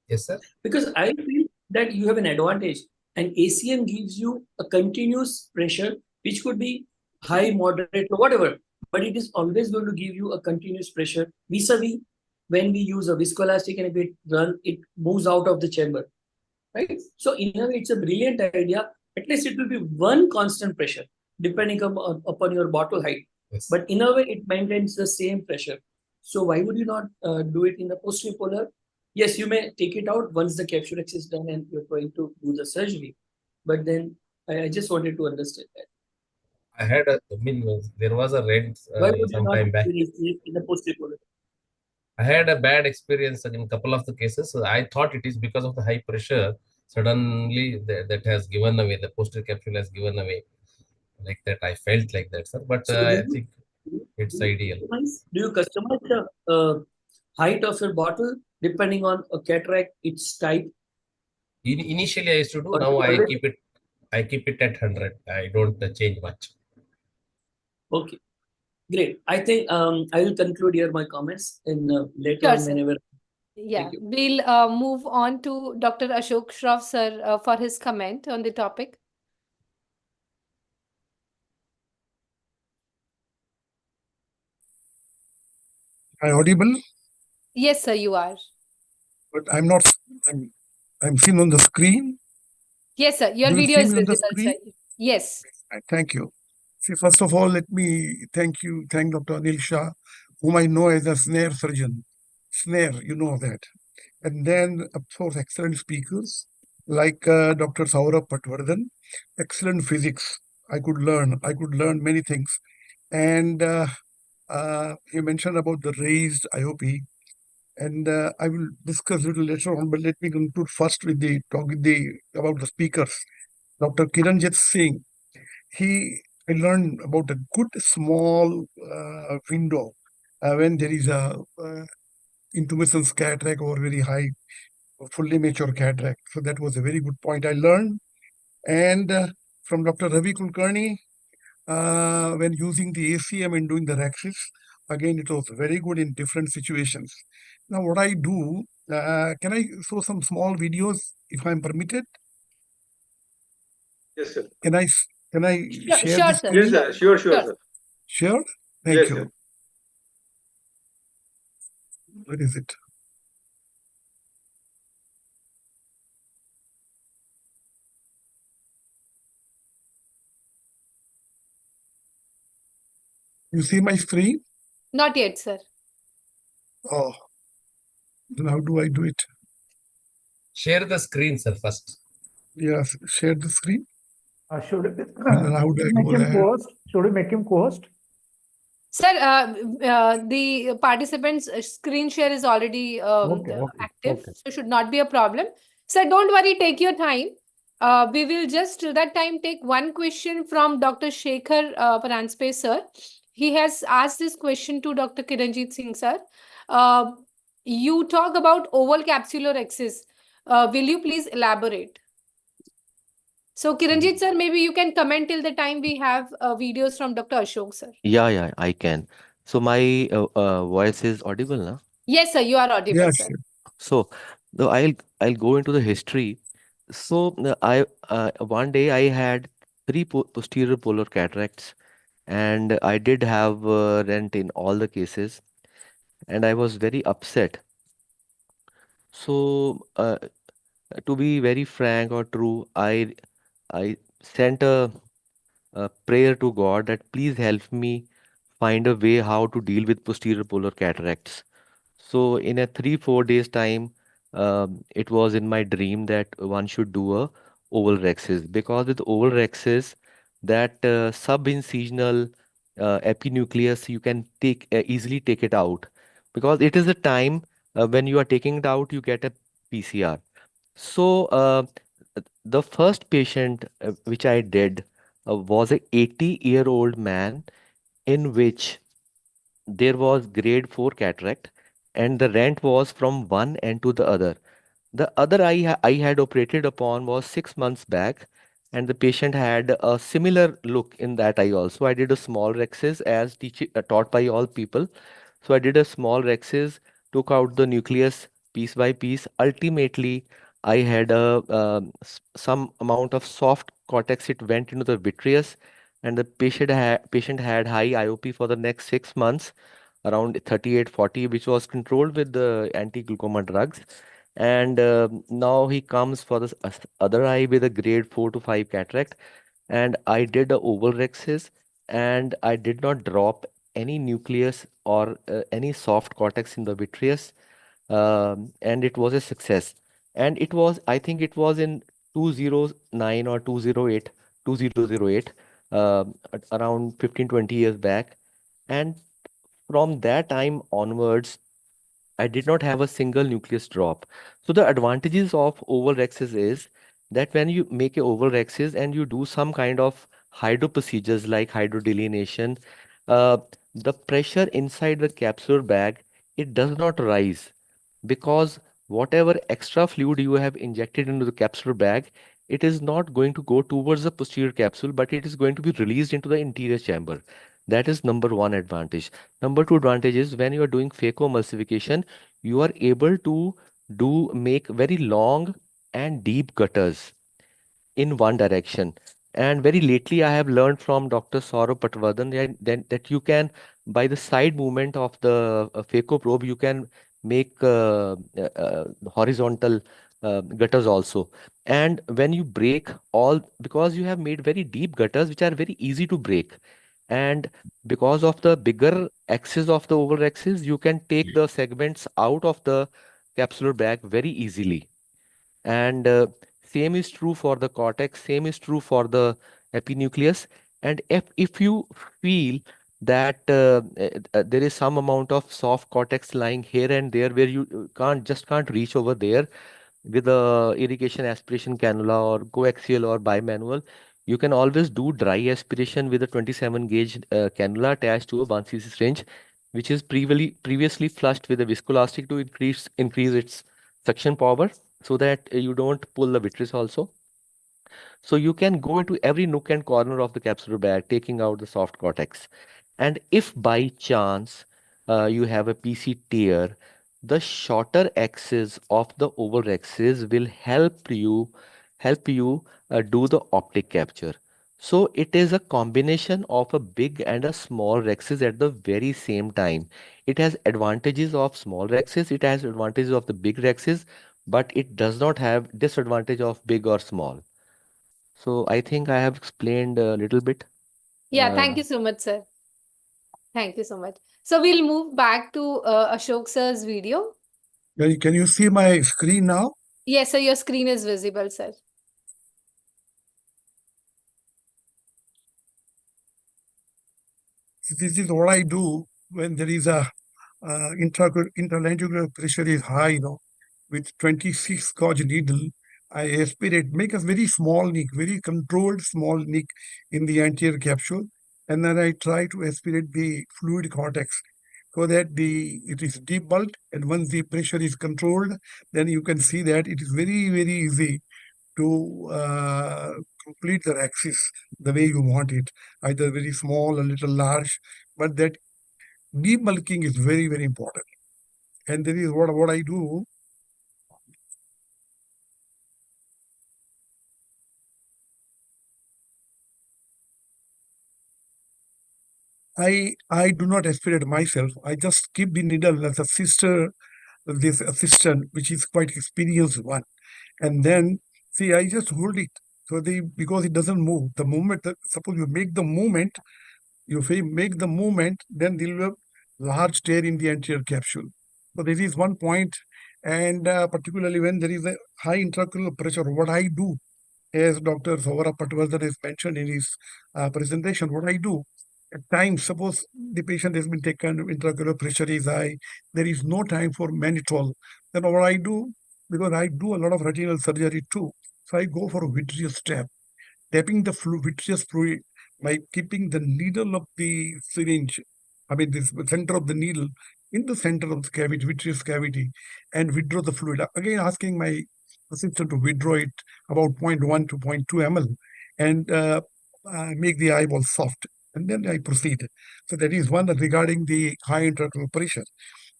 Yes, sir. Because I feel that you have an advantage, and ACM gives you a continuous pressure, which could be high, moderate, or whatever, but it is always going to give you a continuous pressure vis-a-vis when we use a viscoelastic and it moves out of the chamber, right? So in a way, it's a brilliant idea. At least it will be one constant pressure depending upon your bottle height. Yes. But in a way, it maintains the same pressure. So why would you not do it in the posterior polar? Yes, you may take it out once the capsule X is done and you're going to do the surgery. But then I just wanted to understand that. There was a red some time back. In the posterior polar? I had a bad experience in a couple of the cases. I thought it is because of the high pressure. Suddenly, that has given away. The posterior capsule has given away. Like that, I felt like that, sir. But So I think it's ideal. Do you customize the height of your bottle depending on a cataract, its type? Initially, I used to do. Or Now I keep it at 100. I don't change much. Okay, great. I think I will conclude here my comments in later Sure, on sir. whenever. Yeah, we'll move on to Dr. Ashok Shroff, sir, for his comment on the topic. Am I audible? Yes, sir, you are. But I'm not. I'm seen on the screen. Yes, sir. Your Do you video see is me on the visible, screen? sir. Yes. Thank you. See, first of all, let me thank Dr. Anil Shah, whom I know as a snare surgeon. Snare, you know that. And then, of course, excellent speakers like Dr. Saurabh Patwardhan, excellent physics. I could learn many things. And he mentioned about the raised IOP. And I will discuss a little later on, but let me conclude first with about the speakers. Dr. Kiranjit Singh, I learned about a good small window when there is a intumescence cataract or very high, fully mature cataract. So that was a very good point I learned. And from Dr. Ravi Kulkarni, when using the ACM and doing the Raxis, again, it was very good in different situations. Now, what I do, can I show some small videos if I'm permitted? Yes, sir. Can I share Sure, the sir. screen? Yes, sir. Sure, sir. Sure? Thank Yes, you. sir. Where is it? You see my screen? Not yet, sir. Oh, then how do I do it? Share the screen, sir, first. Yes, share the screen. Should And then how do I make go him there? co-host? Should we make him co-host? Sir, the participant's screen share is already Okay, active, okay. so should not be a problem. Sir, don't worry, take your time. We will just till that time take one question from Dr. Shekhar Paranspe, sir. He has asked this question to Dr. Kiranjit Singh, sir. You talk about oval capsular axis. Will you please elaborate? So, Kiranjit, sir, maybe you can comment till the time we have videos from Dr. Ashok, sir. Yeah, I can. So my voice is audible now. Yes, sir, you are audible, Yes. sir. So though I'll go into the history. So I one day I had three posterior polar cataracts, and I did have rent in all the cases, and I was very upset. So to be very frank or true, I sent a prayer to God that please help me find a way how to deal with posterior polar cataracts. So in a 3-4 days time, it was in my dream that one should do a oval rhexis, because with oval rhexis, that subincisional epinucleus you can take easily take it out, because it is a time when you are taking it out you get a PCR. So the first patient which I did was a 80-year-old man, in which there was grade 4 cataract, and the rent was from one end to the other. The other I had operated upon was 6 months back, and the patient had a similar look in that eye also. I did a small rhexis as taught by all people. So I did a small rhexis, took out the nucleus piece by piece. Ultimately, I had some amount of soft cortex. It went into the vitreous, and the patient had high IOP for the next 6 months, around 38-40, which was controlled with the anti-glaucoma drugs. And now he comes for this other eye with a grade 4 to 5 cataract, and I did a oval rhexis, and I did not drop any nucleus or any soft cortex in the vitreous, and it was a success. And it was, I think it was in 2009 or 2008, around 15-20 years back. And from that time onwards, I did not have a single nucleus drop. So the advantages of oval rhexis is that when you make a oval rhexis and you do some kind of hydro procedures like hydrodelineation, uh, the pressure inside the capsular bag, it does not rise, because whatever extra fluid you have injected into the capsular bag, it is not going to go towards the posterior capsule, but it is going to be released into the interior chamber. That is number one advantage. Number two advantage is when you are doing phacoemulsification, you are able to make very long and deep gutters in one direction. And very lately, I have learned from Dr. Saurabh Patwardhan that you can, by the side movement of the phaco probe, you can make horizontal gutters also. And when you break all, because you have made very deep gutters, which are very easy to break. And because of the bigger axis of the oval axis, you can take the segments out of the capsular bag very easily. And same is true for the cortex, same is true for the epinucleus. And if you feel that there is some amount of soft cortex lying here and there where you can't reach over there with a irrigation aspiration cannula or coaxial or bimanual, you can always do dry aspiration with a 27 gauge cannula attached to a 1 cc syringe, which is previously flushed with a viscoelastic to increase its suction power, so that you don't pull the vitreous also. So you can go into every nook and corner of the capsular bag, taking out the soft cortex. And if by chance you have a PC tear, the shorter axis of the oval axis will help you do the optic capture. So it is a combination of a big and a small rhexis at the very same time. It has advantages of small rhexis, it has advantages of the big rhexis, but it does not have disadvantage of big or small. So I think I have explained a little bit. Yeah, thank you so much, sir. Thank you so much. So we'll move back to Ashok sir's video. Can you see my screen now? Yes, sir, your screen is visible, sir. This is what I do when there is a interlenticular pressure is high, with 26 gauge needle. I aspirate, make a very small nick, very controlled small nick in the anterior capsule, and then I try to aspirate the fluid cortex so that it is debulked, and once the pressure is controlled, then you can see that it is very, very easy to complete the axis the way you want it, either very small, a little large, but that debulking is very, very important. And that is what I do. I do not aspirate myself. I just keep the needle as a sister, this assistant, which is quite experienced one. And then, see, I just hold it. So because it doesn't move. The moment, suppose you make the movement, make the movement, then there will be a large tear in the anterior capsule. So this is one point. And particularly when there is a high intraocular pressure, what I do, as Dr. Saurabh Patwardhan has mentioned in his presentation, what I do, at times, suppose the patient has been taken, intraocular pressure is high, there is no time for mannitol, then what I do, because I do a lot of retinal surgery too, so I go for a vitreous tap, tapping the vitreous fluid by keeping the needle of the syringe, I mean, this center of the needle in the center of the cavity, vitreous cavity, and withdraw the fluid. Again, asking my assistant to withdraw it about 0.1 to 0.2 ml and make the eyeball soft. And then I proceed. So that is one regarding the high intraocular pressure.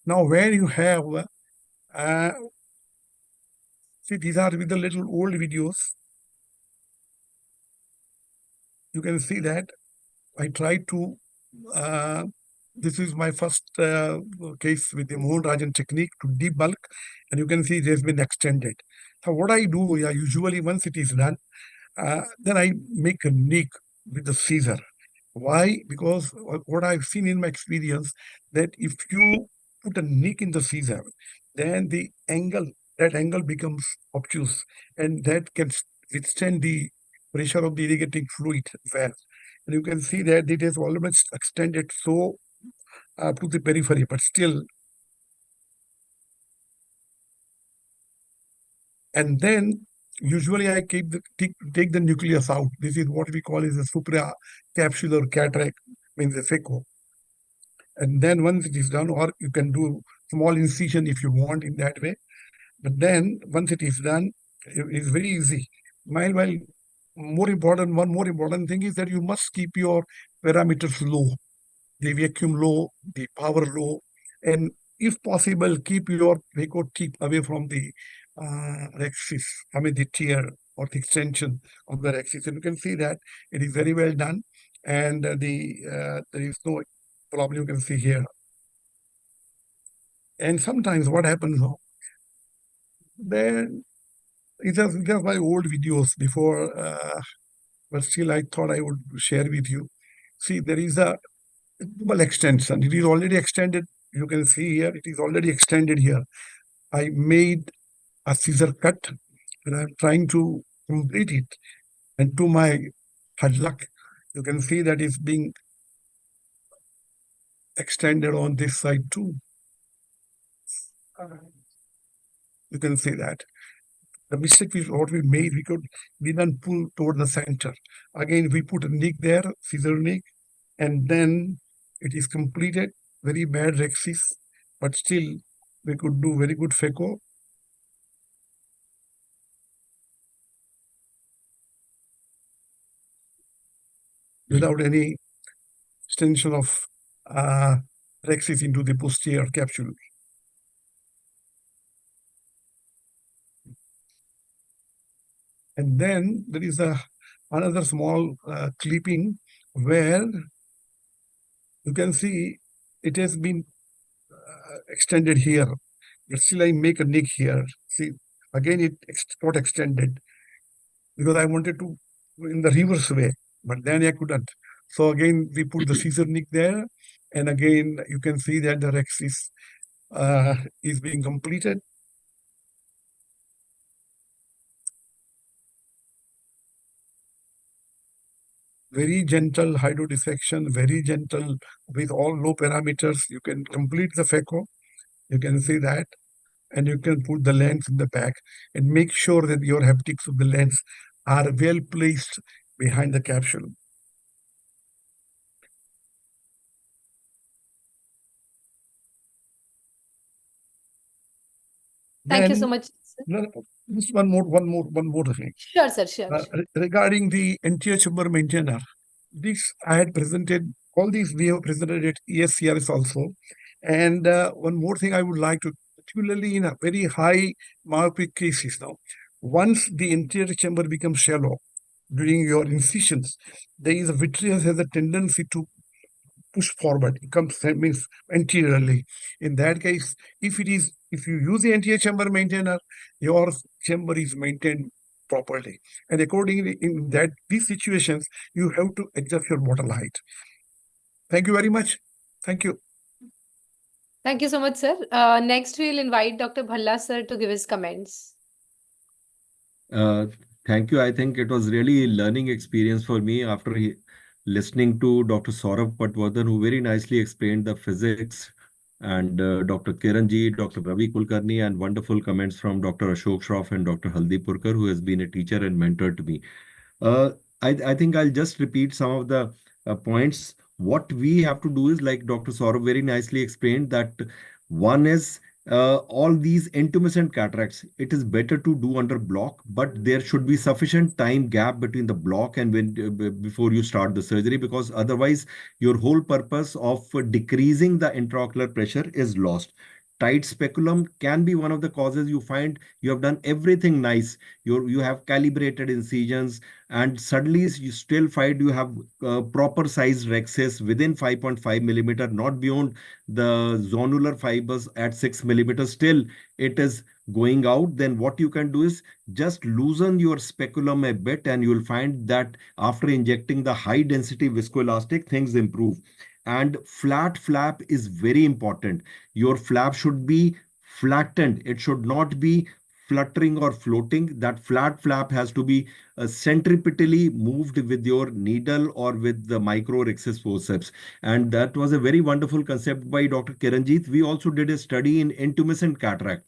Now, where you have, see, these are with the little old videos. You can see that I try to, this is my first case with the Mohan Rajan technique to debulk, and you can see it has been extended. So what I do, usually once it is done, then I make a nick with the scissor. Why? Because what I've seen in my experience, that if you put a nick in the scissor, then that angle becomes obtuse, and that can withstand the pressure of the irrigating fluid well. And you can see that it has almost extended so to the periphery, but still. And then usually I take the nucleus out. This is what we call is a supracapsular cataract, means a phaco. And then once it is done, or you can do small incision if you want in that way. But then once it is done, it is very easy. While one more important thing is that you must keep your parameters low, the vacuum low, the power low, and if possible, keep your phaco tip away from the axis, I mean the tear or the extension of the axis. And you can see that it is very well done, and there is no problem you can see here. And sometimes what happens, then it's just my old videos before, but still I thought I would share with you. See, there is a double extension. It is already extended. You can see here, it is already extended here. I made a scissor cut and I'm trying to complete it. And to my hard luck, you can see that it's being extended on this side too. You can see that. The mistake is what we made, we didn't pull toward the center. Again, we put a nick there, scissor nick, and then it is completed. Very bad rexis, but still we could do very good phaco. Without any extension of rexis into the posterior capsule. And then there is another small clipping where you can see it has been extended here. But still I make a nick here. See, again it got extended because I wanted to in the reverse way, but then I couldn't. So again, we put the scissor nick there, and again you can see that the rexis is being completed. very gentle hydrodissection, very gentle with all low parameters. You can complete the phaco. You can see that. And you can put the lens in the back and make sure that your haptics of the lens are well placed behind the capsule. Thank you Then, so much, sir. no, just one more thing. Sure, sir. Sure. Regarding the anterior chamber maintainer, this I had presented, all these we have presented at ESCRS also. And one more thing I would like to, particularly in a very high myopic cases now, once the anterior chamber becomes shallow during your incisions, there is a vitreous has a tendency to push forward. It comes means anteriorly. In that case, if you use the anterior chamber maintainer, your chamber is maintained properly. And accordingly, in that these situations, you have to adjust your bottle height. Thank you very much. Thank you. Thank you so much, sir. Next, we'll invite Dr. Bhalla, sir, to give his comments. Uh, Thank you. I think it was really a learning experience for me after listening to Dr. Saurabh Patwardhan, who very nicely explained the physics, and Dr. Kiranji, Dr. Ravi Kulkarni, and wonderful comments from Dr. Ashok Shroff and Dr. Haldipurkar, who has been a teacher and mentor to me. Uh, I think I'll just repeat some of the points. What we have to do is, like Dr. Saurabh very nicely explained, that one is all these intumescent cataracts, it is better to do under block, but there should be sufficient time gap between the block and when before you start the surgery, because otherwise your whole purpose of decreasing the intraocular pressure is lost. Tight speculum can be one of the causes. You find you have done everything nice. You have calibrated incisions, and suddenly you still find you have proper sized rexes within 5.5 millimeter, not beyond the zonular fibers at 6 millimeters. Still, it is going out. Then what you can do is just loosen your speculum a bit, and you'll find that after injecting the high density viscoelastic, things improve. And flat flap is very important. Your flap should be flattened. It should not be fluttering or floating. That flat flap has to be centripetally moved with your needle or with the microrhexis forceps. And that was a very wonderful concept by Dr. Kiranjit. We also did a study in intumescent cataract.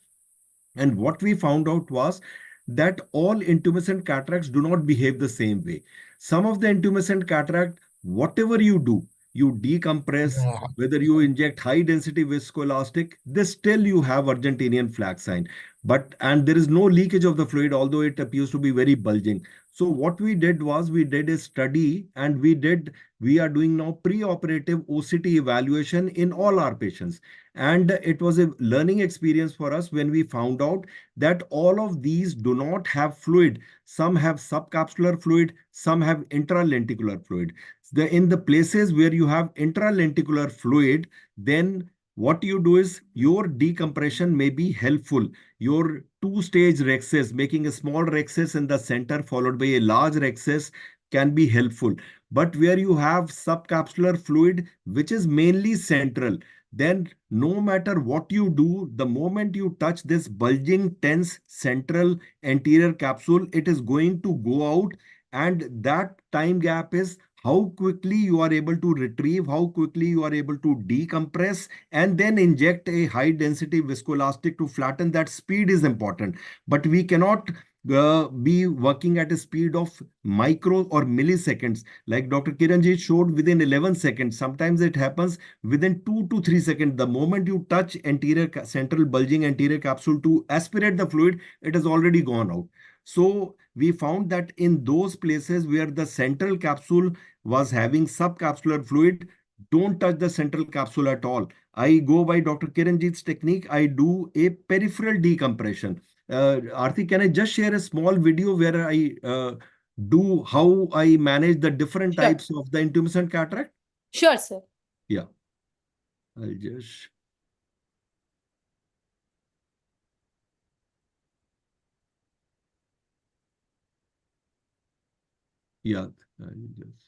And what we found out was that all intumescent cataracts do not behave the same way. Some of the intumescent cataract, whatever you do, you decompress, whether you inject high density viscoelastic, this still you have Argentinian flag sign. And there is no leakage of the fluid, although it appears to be very bulging. So what we did was we did a study, and we are doing now pre-operative OCT evaluation in all our patients. And it was a learning experience for us when we found out that all of these do not have fluid. Some have subcapsular fluid, some have intralenticular fluid. In the places where you have intralenticular fluid, then what you do is your decompression may be helpful. Your two-stage rhexis, making a small rhexis in the center followed by a large rhexis, can be helpful. But where you have subcapsular fluid, which is mainly central, then no matter what you do, the moment you touch this bulging, tense central anterior capsule, it is going to go out. And that time gap is how quickly you are able to retrieve, how quickly you are able to decompress, and then inject a high density viscoelastic to flatten. That speed is important. But we cannot be working at a speed of micro or milliseconds. Like Dr. Kiranji showed, within 11 seconds. Sometimes it happens within 2 to 3 seconds. The moment you touch anterior central bulging anterior capsule to aspirate the fluid, it has already gone out. So we found that in those places where the central capsule was having subcapsular fluid, don't touch the central capsule at all. I go by Dr. Kiranjit's technique. I do a peripheral decompression. Aarti, can I just share a small video where I do how I manage the different types of the intumescent cataract? Sure, sir. Yeah. I'll just. Yeah. I'll just.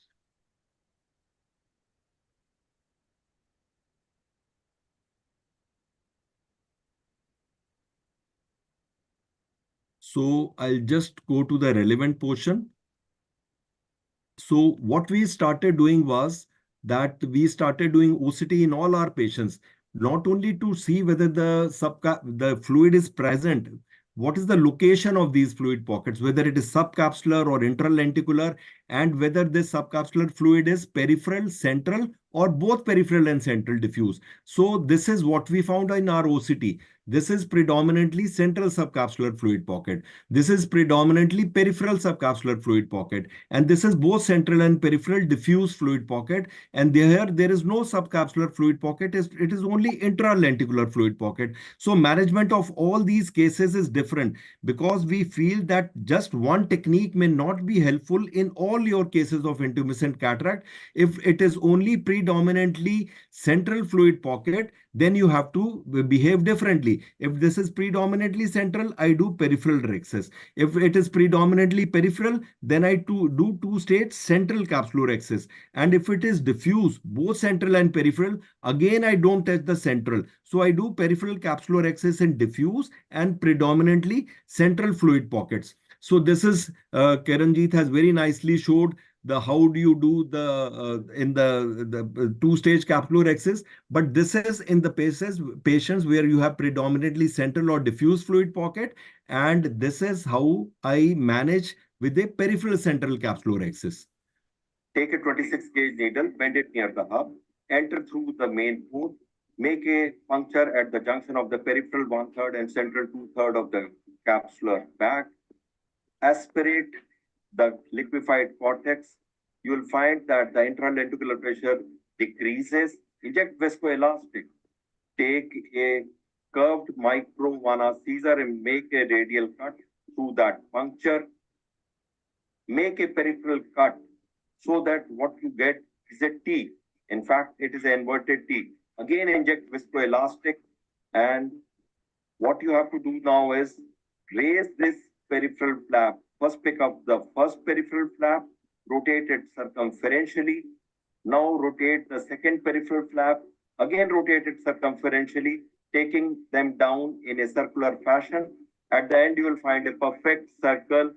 So I'll just go to the relevant portion. So what we started doing was that we started doing OCT in all our patients, not only to see whether the fluid is present, what is the location of these fluid pockets, whether it is subcapsular or intralenticular, and whether this subcapsular fluid is peripheral, central, or both peripheral and central diffuse. So this is what we found in our OCT. This is predominantly central subcapsular fluid pocket. This is predominantly peripheral subcapsular fluid pocket. And this is both central and peripheral diffuse fluid pocket. And there is no subcapsular fluid pocket. It is only intralenticular fluid pocket. So management of all these cases is different because we feel that just one technique may not be helpful in all your cases of intumescent cataract. If it is only predominantly central fluid pocket, then you have to behave differently. If this is predominantly central, I do peripheral rhexis. If it is predominantly peripheral, then I do two-stage central capsular rhexis. And if it is diffuse, both central and peripheral, again I don't touch the central. So I do peripheral capsular rhexis in diffuse and predominantly central fluid pockets. So this is Karanjit has very nicely showed the how do you do the in the two-stage capsular rhexis, but this is in the patients where you have predominantly central or diffuse fluid pocket, and this is how I manage with a peripheral central capsular rhexis. Take a 26 gauge needle, bend it near the hub, enter through the main port, make a puncture at the junction of the peripheral 1/3 and central 2/3 of the capsular bag, aspirate the liquefied cortex. You will find that the intralenticular pressure decreases. Inject viscoelastic. Take a curved micro vana scissor and make a radial cut through that puncture. Make a peripheral cut so that what you get is a T. In fact, it is an inverted T. Again, inject viscoelastic, and what you have to do now is raise this peripheral flap. First pick up the first peripheral flap, rotate it circumferentially. Now rotate the second peripheral flap, again rotate it circumferentially, taking them down in a circular fashion. At the end, you will find a perfect circle.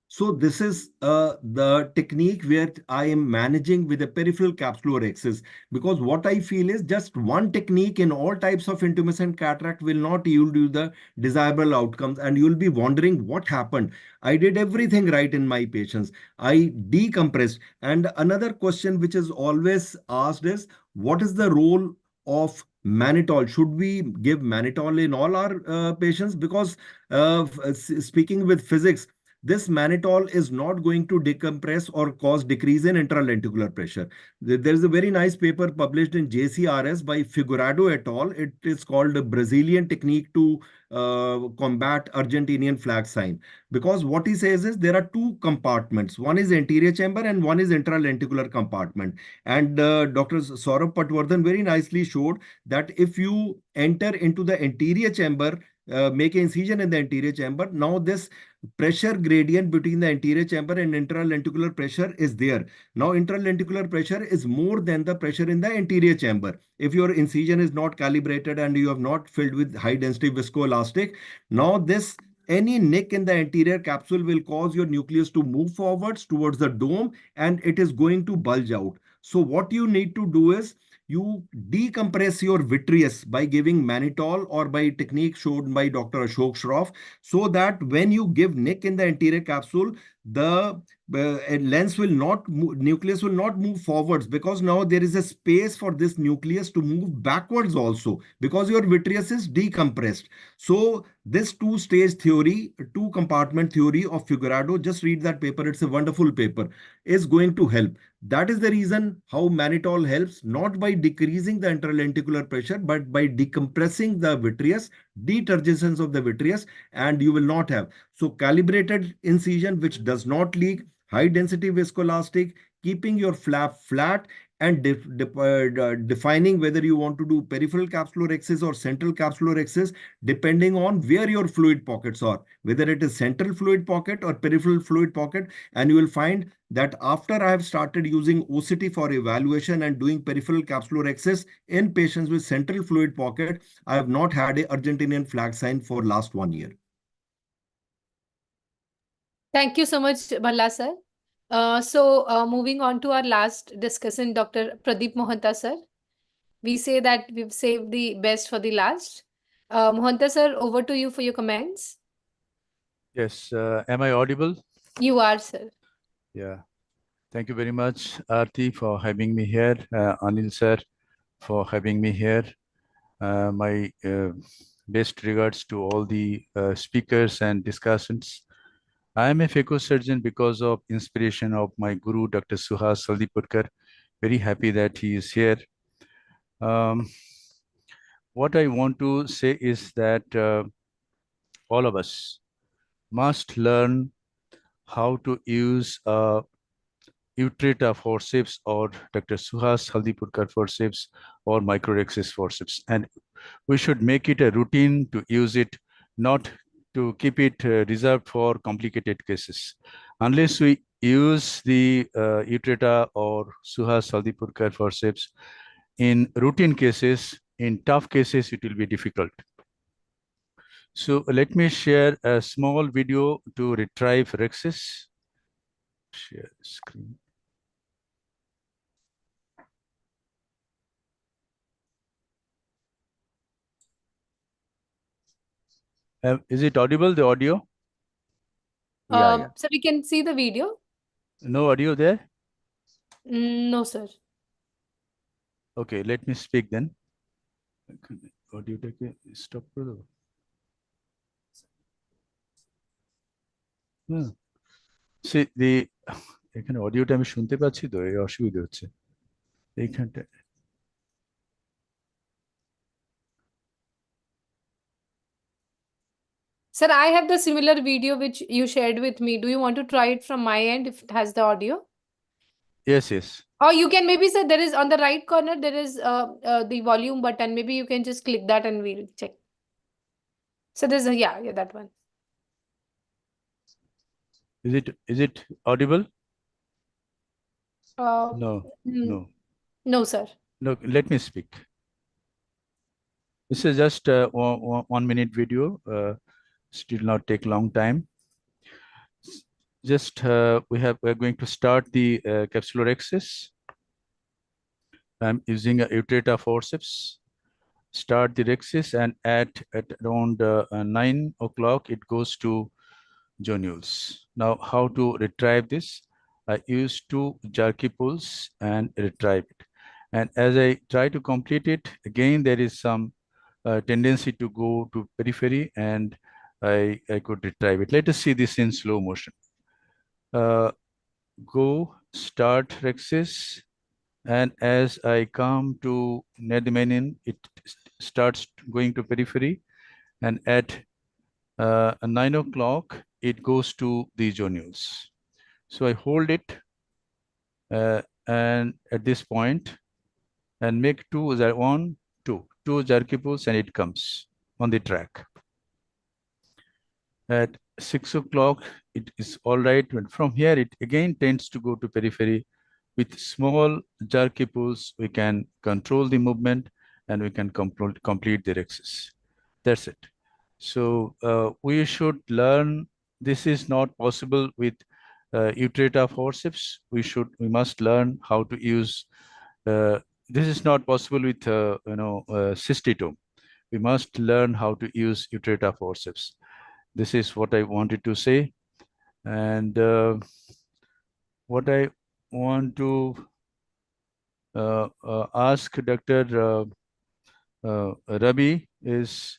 So this is the technique where I am managing with a peripheral capsular rhexis, because what I feel is just one technique in all types of intumescent cataract will not yield you the desirable outcomes, and you'll be wondering what happened. I did everything right in my patients. I decompressed. And another question which is always asked is, what is the role of mannitol? Should we give mannitol in all our patients? Because speaking with physics, this mannitol is not going to decompress or cause decrease in intralenticular pressure. There is a very nice paper published in JCRS by Figurado et al. It is called a Brazilian technique to combat Argentinian flag sign. Because what he says is there are two compartments. One is anterior chamber and one is intralenticular compartment. And Dr. Saurabh Patwardhan very nicely showed that if you enter into the anterior chamber, make an incision in the anterior chamber, now this pressure gradient between the anterior chamber and intralenticular pressure is there. Now intralenticular pressure is more than the pressure in the anterior chamber. If your incision is not calibrated and you have not filled with high density viscoelastic, now this any nick in the anterior capsule will cause your nucleus to move forwards towards the dome, and it is going to bulge out. So what you need to do is you decompress your vitreous by giving mannitol or by technique shown by Dr. Ashok Shroff, so that when you give nick in the anterior capsule, the lens will not move, nucleus will not move forwards, because now there is a space for this nucleus to move backwards also, because your vitreous is decompressed. So this two-stage theory, two compartment theory of Figurado, just read that paper, it's a wonderful paper, is going to help. That is the reason how mannitol helps, not by decreasing the intralenticular pressure, but by decompressing the vitreous, deturgescence of the vitreous, and you will not have. So calibrated incision which does not leak, high density viscoelastic, keeping your flap flat, and defining whether you want to do peripheral capsular rhexis or central capsular rhexis, depending on where your fluid pockets are, whether it is central fluid pocket or peripheral fluid pocket. And you will find that after I have started using OCT for evaluation and doing peripheral capsular rhexis in patients with central fluid pocket, I have not had a Argentinian flag sign for last 1 year. Thank you so much, Bhalla sir. Moving on to our last discussant, Dr. Pradeep Mohanta sir. We say that we've saved the best for the last. Mohanta sir, over to you for your comments. Yes, am I audible? You are, sir. Yeah. Thank you very much, Aarti, for having me here. Anil sir, for having me here. My best regards to all the speakers and discussants. I am a phaco surgeon because of inspiration of my guru, Dr. Suhas Saldipurkar. Very happy that he is here. What I want to say is that all of us must learn how to use Utrata forceps or Dr. Suhas Haldipurkar forceps or microrhexis forceps. And we should make it a routine to use it, not to keep it reserved for complicated cases. Unless we use the Utrata or Suhas Haldipurkar forceps in routine cases, in tough cases, it will be difficult. So let me share a small video to retrieve rhexis. Share screen. Is it audible, the audio? Yeah. So we can see the video? No audio there? No, sir. Okay, let me speak then. Audio take stop. See the এখানে অডিওটা আমি শুনতে পাচ্ছি তো এই অসুবিধা হচ্ছে এইখানটা Sir, I have the similar video which you shared with me. Do you want to try it from my end if it has the audio? Yes. Or you can maybe say there is on the right corner, there is the volume button. Maybe you can just click that and we'll check. So there's yeah, that one. Is it audible? No. No, sir. No, let me speak. This is just a 1 minute video. Still not take long time. Just we're going to start the capsular rhexis. I'm using a Utrata forceps. Start the rhexis and at around 9 o'clock it goes to jonules. Now how to retrieve this? I use 2 jerky pulls and retrieve it. And as I try to complete it, again there is some tendency to go to periphery and I could retrieve it. Let us see this in slow motion. Go start rhexis, and as I come to near the main end, it starts going to periphery, and at 9 o'clock it goes to the jonules. So I hold it and at this point and make 2 jerky pulls and it comes on the track. At 6 o'clock it is all right. And from here it again tends to go to periphery. With small jerky pulls we can control the movement and we can complete the rhexis. That's it. So we should learn. This is not possible with Utrata forceps. We must learn how to use. This is not possible with cystitome. We must learn how to use Utrata forceps. This is what I wanted to say, and what I want to ask Dr. Rabi is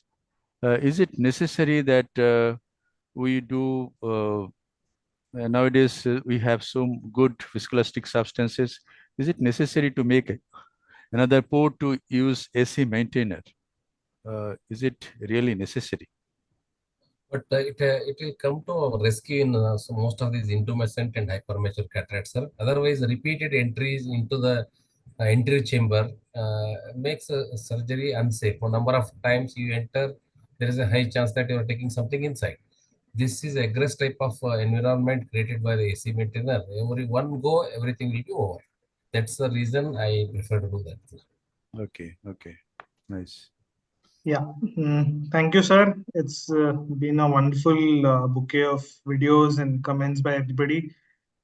it necessary that we do nowadays we have some good viscoelastic substances? Is it necessary to make another port to use AC maintainer? Is it really necessary? But it will come to our rescue in so most of these intumescent and hypermature cataracts, sir. Otherwise, repeated entries into the anterior chamber makes surgery unsafe. A number of times you enter, there is a high chance that you are taking something inside. This is a aggressive type of environment created by the AC maintainer. Every one go, everything will be over. That's the reason I prefer to do that. Okay, nice. Yeah, thank you, sir. It's been a wonderful bouquet of videos and comments by everybody.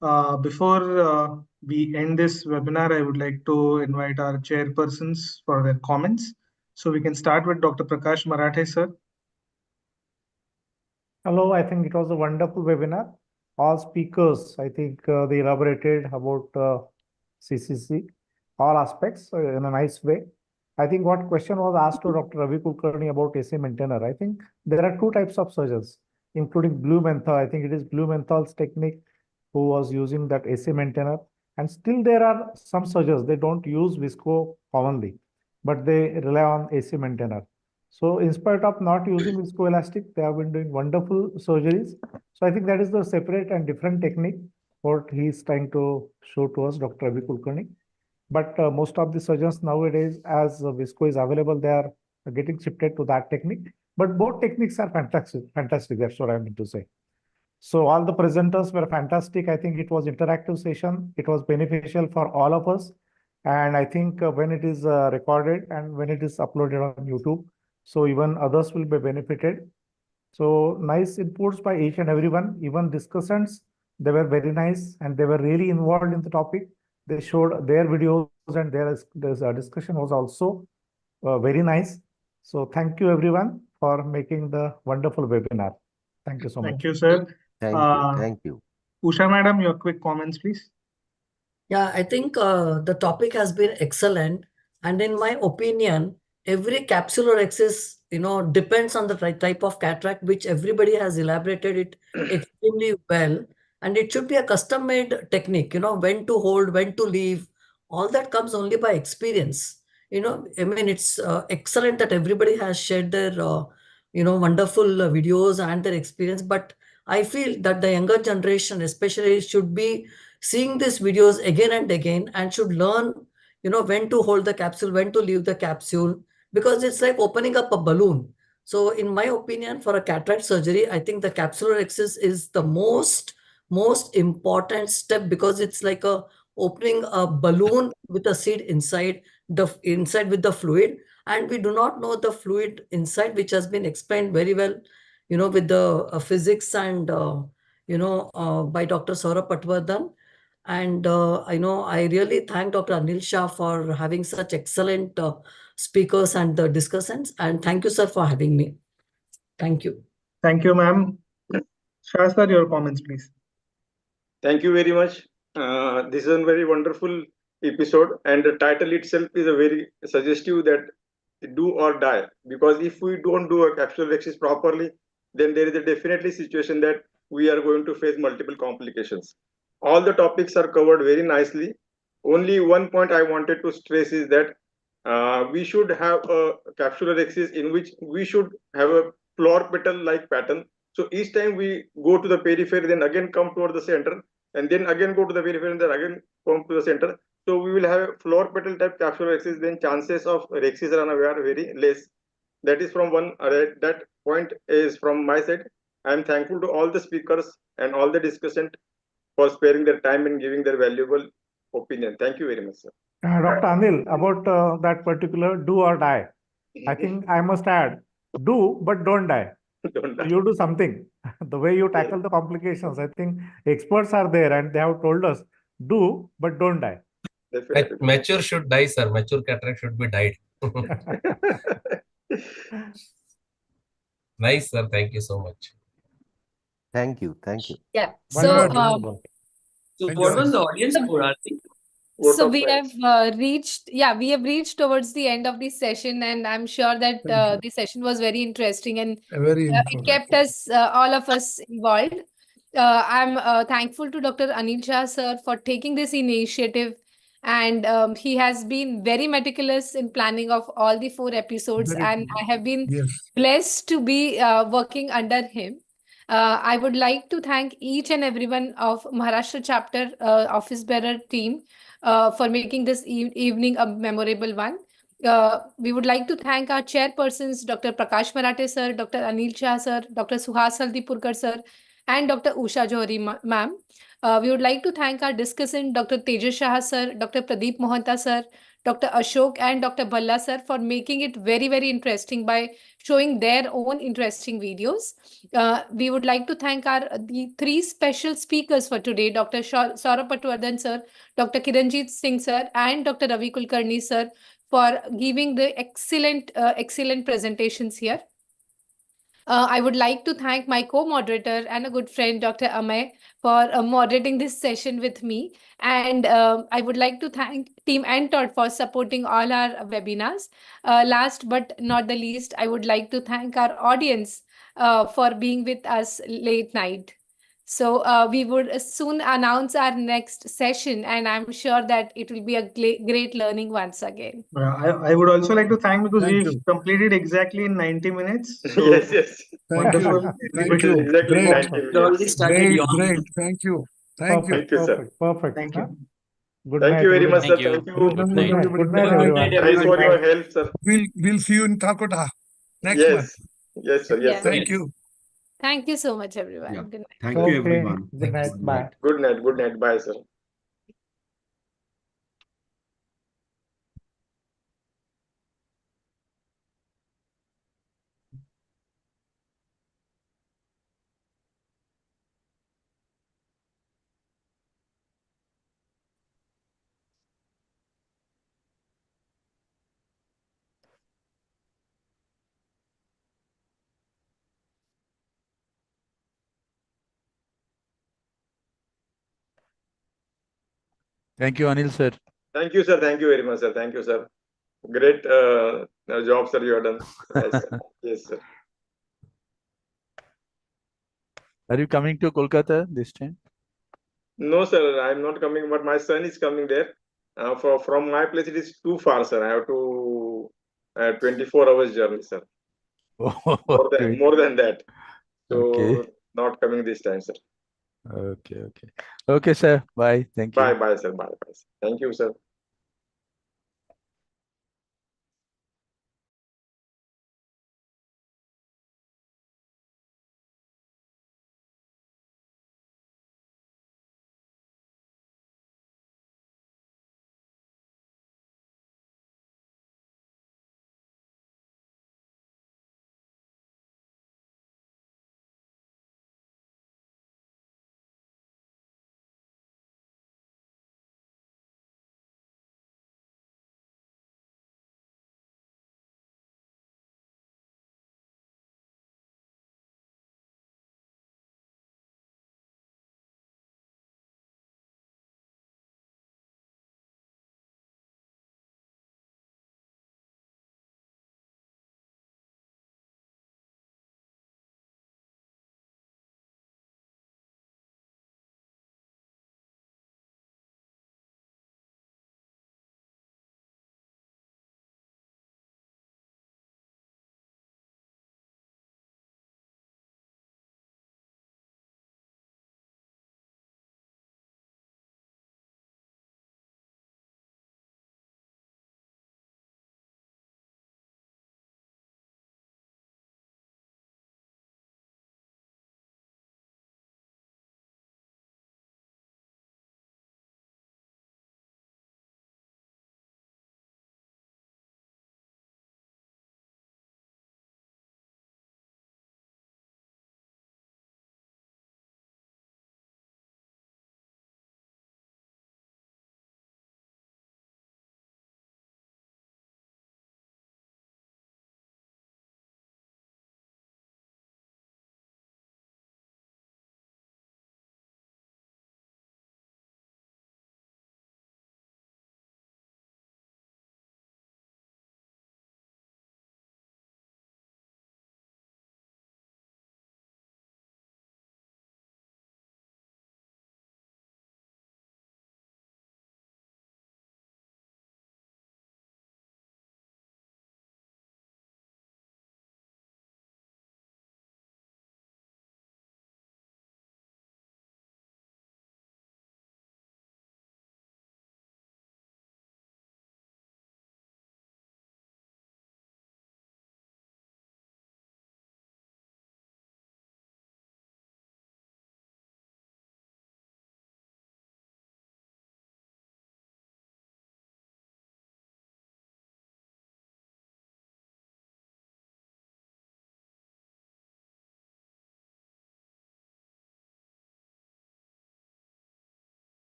Before we end this webinar, I would like to invite our chairpersons for their comments. So we can start with Dr. Prakash Marathe, sir. Hello, I think it was a wonderful webinar. All speakers, I think they elaborated about CCC, all aspects in a nice way. I think what question was asked to Dr. Ravi Kulkarni about AC maintainer. I think there are two types of surgeons, including Blumenthal. I think it is Blumenthal's technique who was using that AC maintainer. And still there are some surgeons, they don't use visco commonly, but they rely on AC maintainer. So in spite of not using viscoelastic, they have been doing wonderful surgeries. So I think that is the separate and different technique what he is trying to show to us, Dr. Ravi Kulkarni. But most of the surgeons nowadays, as visco is available, they are getting shifted to that technique. But both techniques are fantastic. Fantastic. That's what I mean to say. So all the presenters were fantastic. I think it was interactive session. It was beneficial for all of us. And I think when it is recorded and when it is uploaded on YouTube, so even others will be benefited. So nice inputs by each and everyone, even discussants, they were very nice and they were really involved in the topic. They showed their videos and their discussion was also very nice. So thank you everyone for making the wonderful webinar. Thank you so much. Thank you, sir. Thank you. Usha madam, your quick comments, please. Yeah, I think the topic has been excellent. And in my opinion, every capsular axis, depends on the type of cataract, which everybody has elaborated it extremely well. And it should be a custom-made technique, when to hold, when to leave. All that comes only by experience. I mean, it's excellent that everybody has shared their, wonderful videos and their experience. But I feel that the younger generation, especially, should be seeing these videos again and again and should learn, when to hold the capsule, when to leave the capsule, because it's like opening up a balloon. So in my opinion, for a cataract surgery, I think the capsular axis is the most important step, because it's like opening a balloon with a seed inside with the fluid, and we do not know the fluid inside, which has been explained very well, with the physics and by Dr. Saurabh Patwardhan. And I really thank Dr. Anil Shah for having such excellent speakers and the discussants. And thank you, sir, for having me. Thank you. Thank you, ma'am. Shah sir, your comments, please. Thank you very much. This is a very wonderful episode, and the title itself is a very suggestive that do or die. Because if we don't do a capsular axis properly, then there is a definitely situation that we are going to face multiple complications. All the topics are covered very nicely. Only one point I wanted to stress is that we should have a capsular axis in which we should have a floor petal like pattern. So each time we go to the periphery, then again come toward the center, and then again go to the periphery, and then again come to the center. So we will have a floor petal type capsular axis, then chances of rexis runaway are very less. That is from one, that point is from my side. I am thankful to all the speakers and all the discussant for sparing their time and giving their valuable opinion. Thank you very much, sir. Dr. Anil, about that particular do or die, I think I must add, do, but don't die. Don't die. You do something. The way you tackle the complications, I think experts are there and they have told us, do, but don't die. Mature should die, sir. Mature cataract should be died. Nice, sir. Thank you so much. Thank you. Thank you. Yeah. Wonderful. So what was the audience score, Aarti? So we have we have reached towards the end of the session, and I'm sure that the session was very interesting and Very it kept us, all of us involved. I'm thankful to Dr. Anil Shah, sir, for taking this initiative, and he has been very meticulous in planning of all the 4 episodes, and I have been blessed to be working under him. I would like to thank each and everyone of Maharashtra chapter office bearer team for making this evening a memorable one. We would like to thank our chairpersons, Dr. Prakash Marathe sir, Dr. Anil Shah sir, Dr. Suhas Haldipurkar sir, and Dr. Usha Johari ma'am. We would like to thank our discussant, Dr. Tejas Shah sir, Dr. Pradeep Mohanta sir, Dr. Ashok and Dr. Balla sir for making it very, very interesting by showing their own interesting videos. We would like to thank the three special speakers for today, Dr. Saurabh Patwardhan sir, Dr. Kiranjit Singh sir, and Dr. Ravi Kulkarni sir for giving the excellent presentations here. I would like to thank my co-moderator and a good friend, Dr. Amay, for moderating this session with me. And I would like to thank Team Antot for supporting all our webinars. Last but not the least, I would like to thank our audience for being with us late night. So we would soon announce our next session, and I'm sure that it will be a great learning once again. I would also like to thank because Thank we've you. completed exactly in 90 minutes. So Yes, yes. Thank you. wonderful. Thank you. Exactly Great. 90 It already minutes. started Great. yawning. Great. Thank you. Thank you. Thank you, sir. Perfect. Thank you. Good Thank night. you very Good much, night. sir. Thank you. Thank you. Good Good night, night. everybody. Good night, Good everyone. night, Thanks for everyone. your help, sir. We'll see you in Calcutta next month. Yes. Yes, sir. Yes, Yeah. sir. Thank you. Thank you so much, everyone. Yeah. Good night. Thank you, Okay. everyone. Good night. Good Bye. night. Good night. Good night. Bye, sir. Thank you, Anil sir. Thank you, sir. Thank you very much, sir. Thank you, sir. Great job, sir, you have done. Yes, sir. Yes, sir. Are you coming to Kolkata this time? No, sir, I'm not coming, but my son is coming there. From my place, it is too far, sir. I have to 24 hours journey, sir. Oh, More than that. So okay. not coming this time, sir. Okay, okay. Okay, sir. Bye. Thank you. Bye, sir. Bye, bye. Sir. Thank you, sir.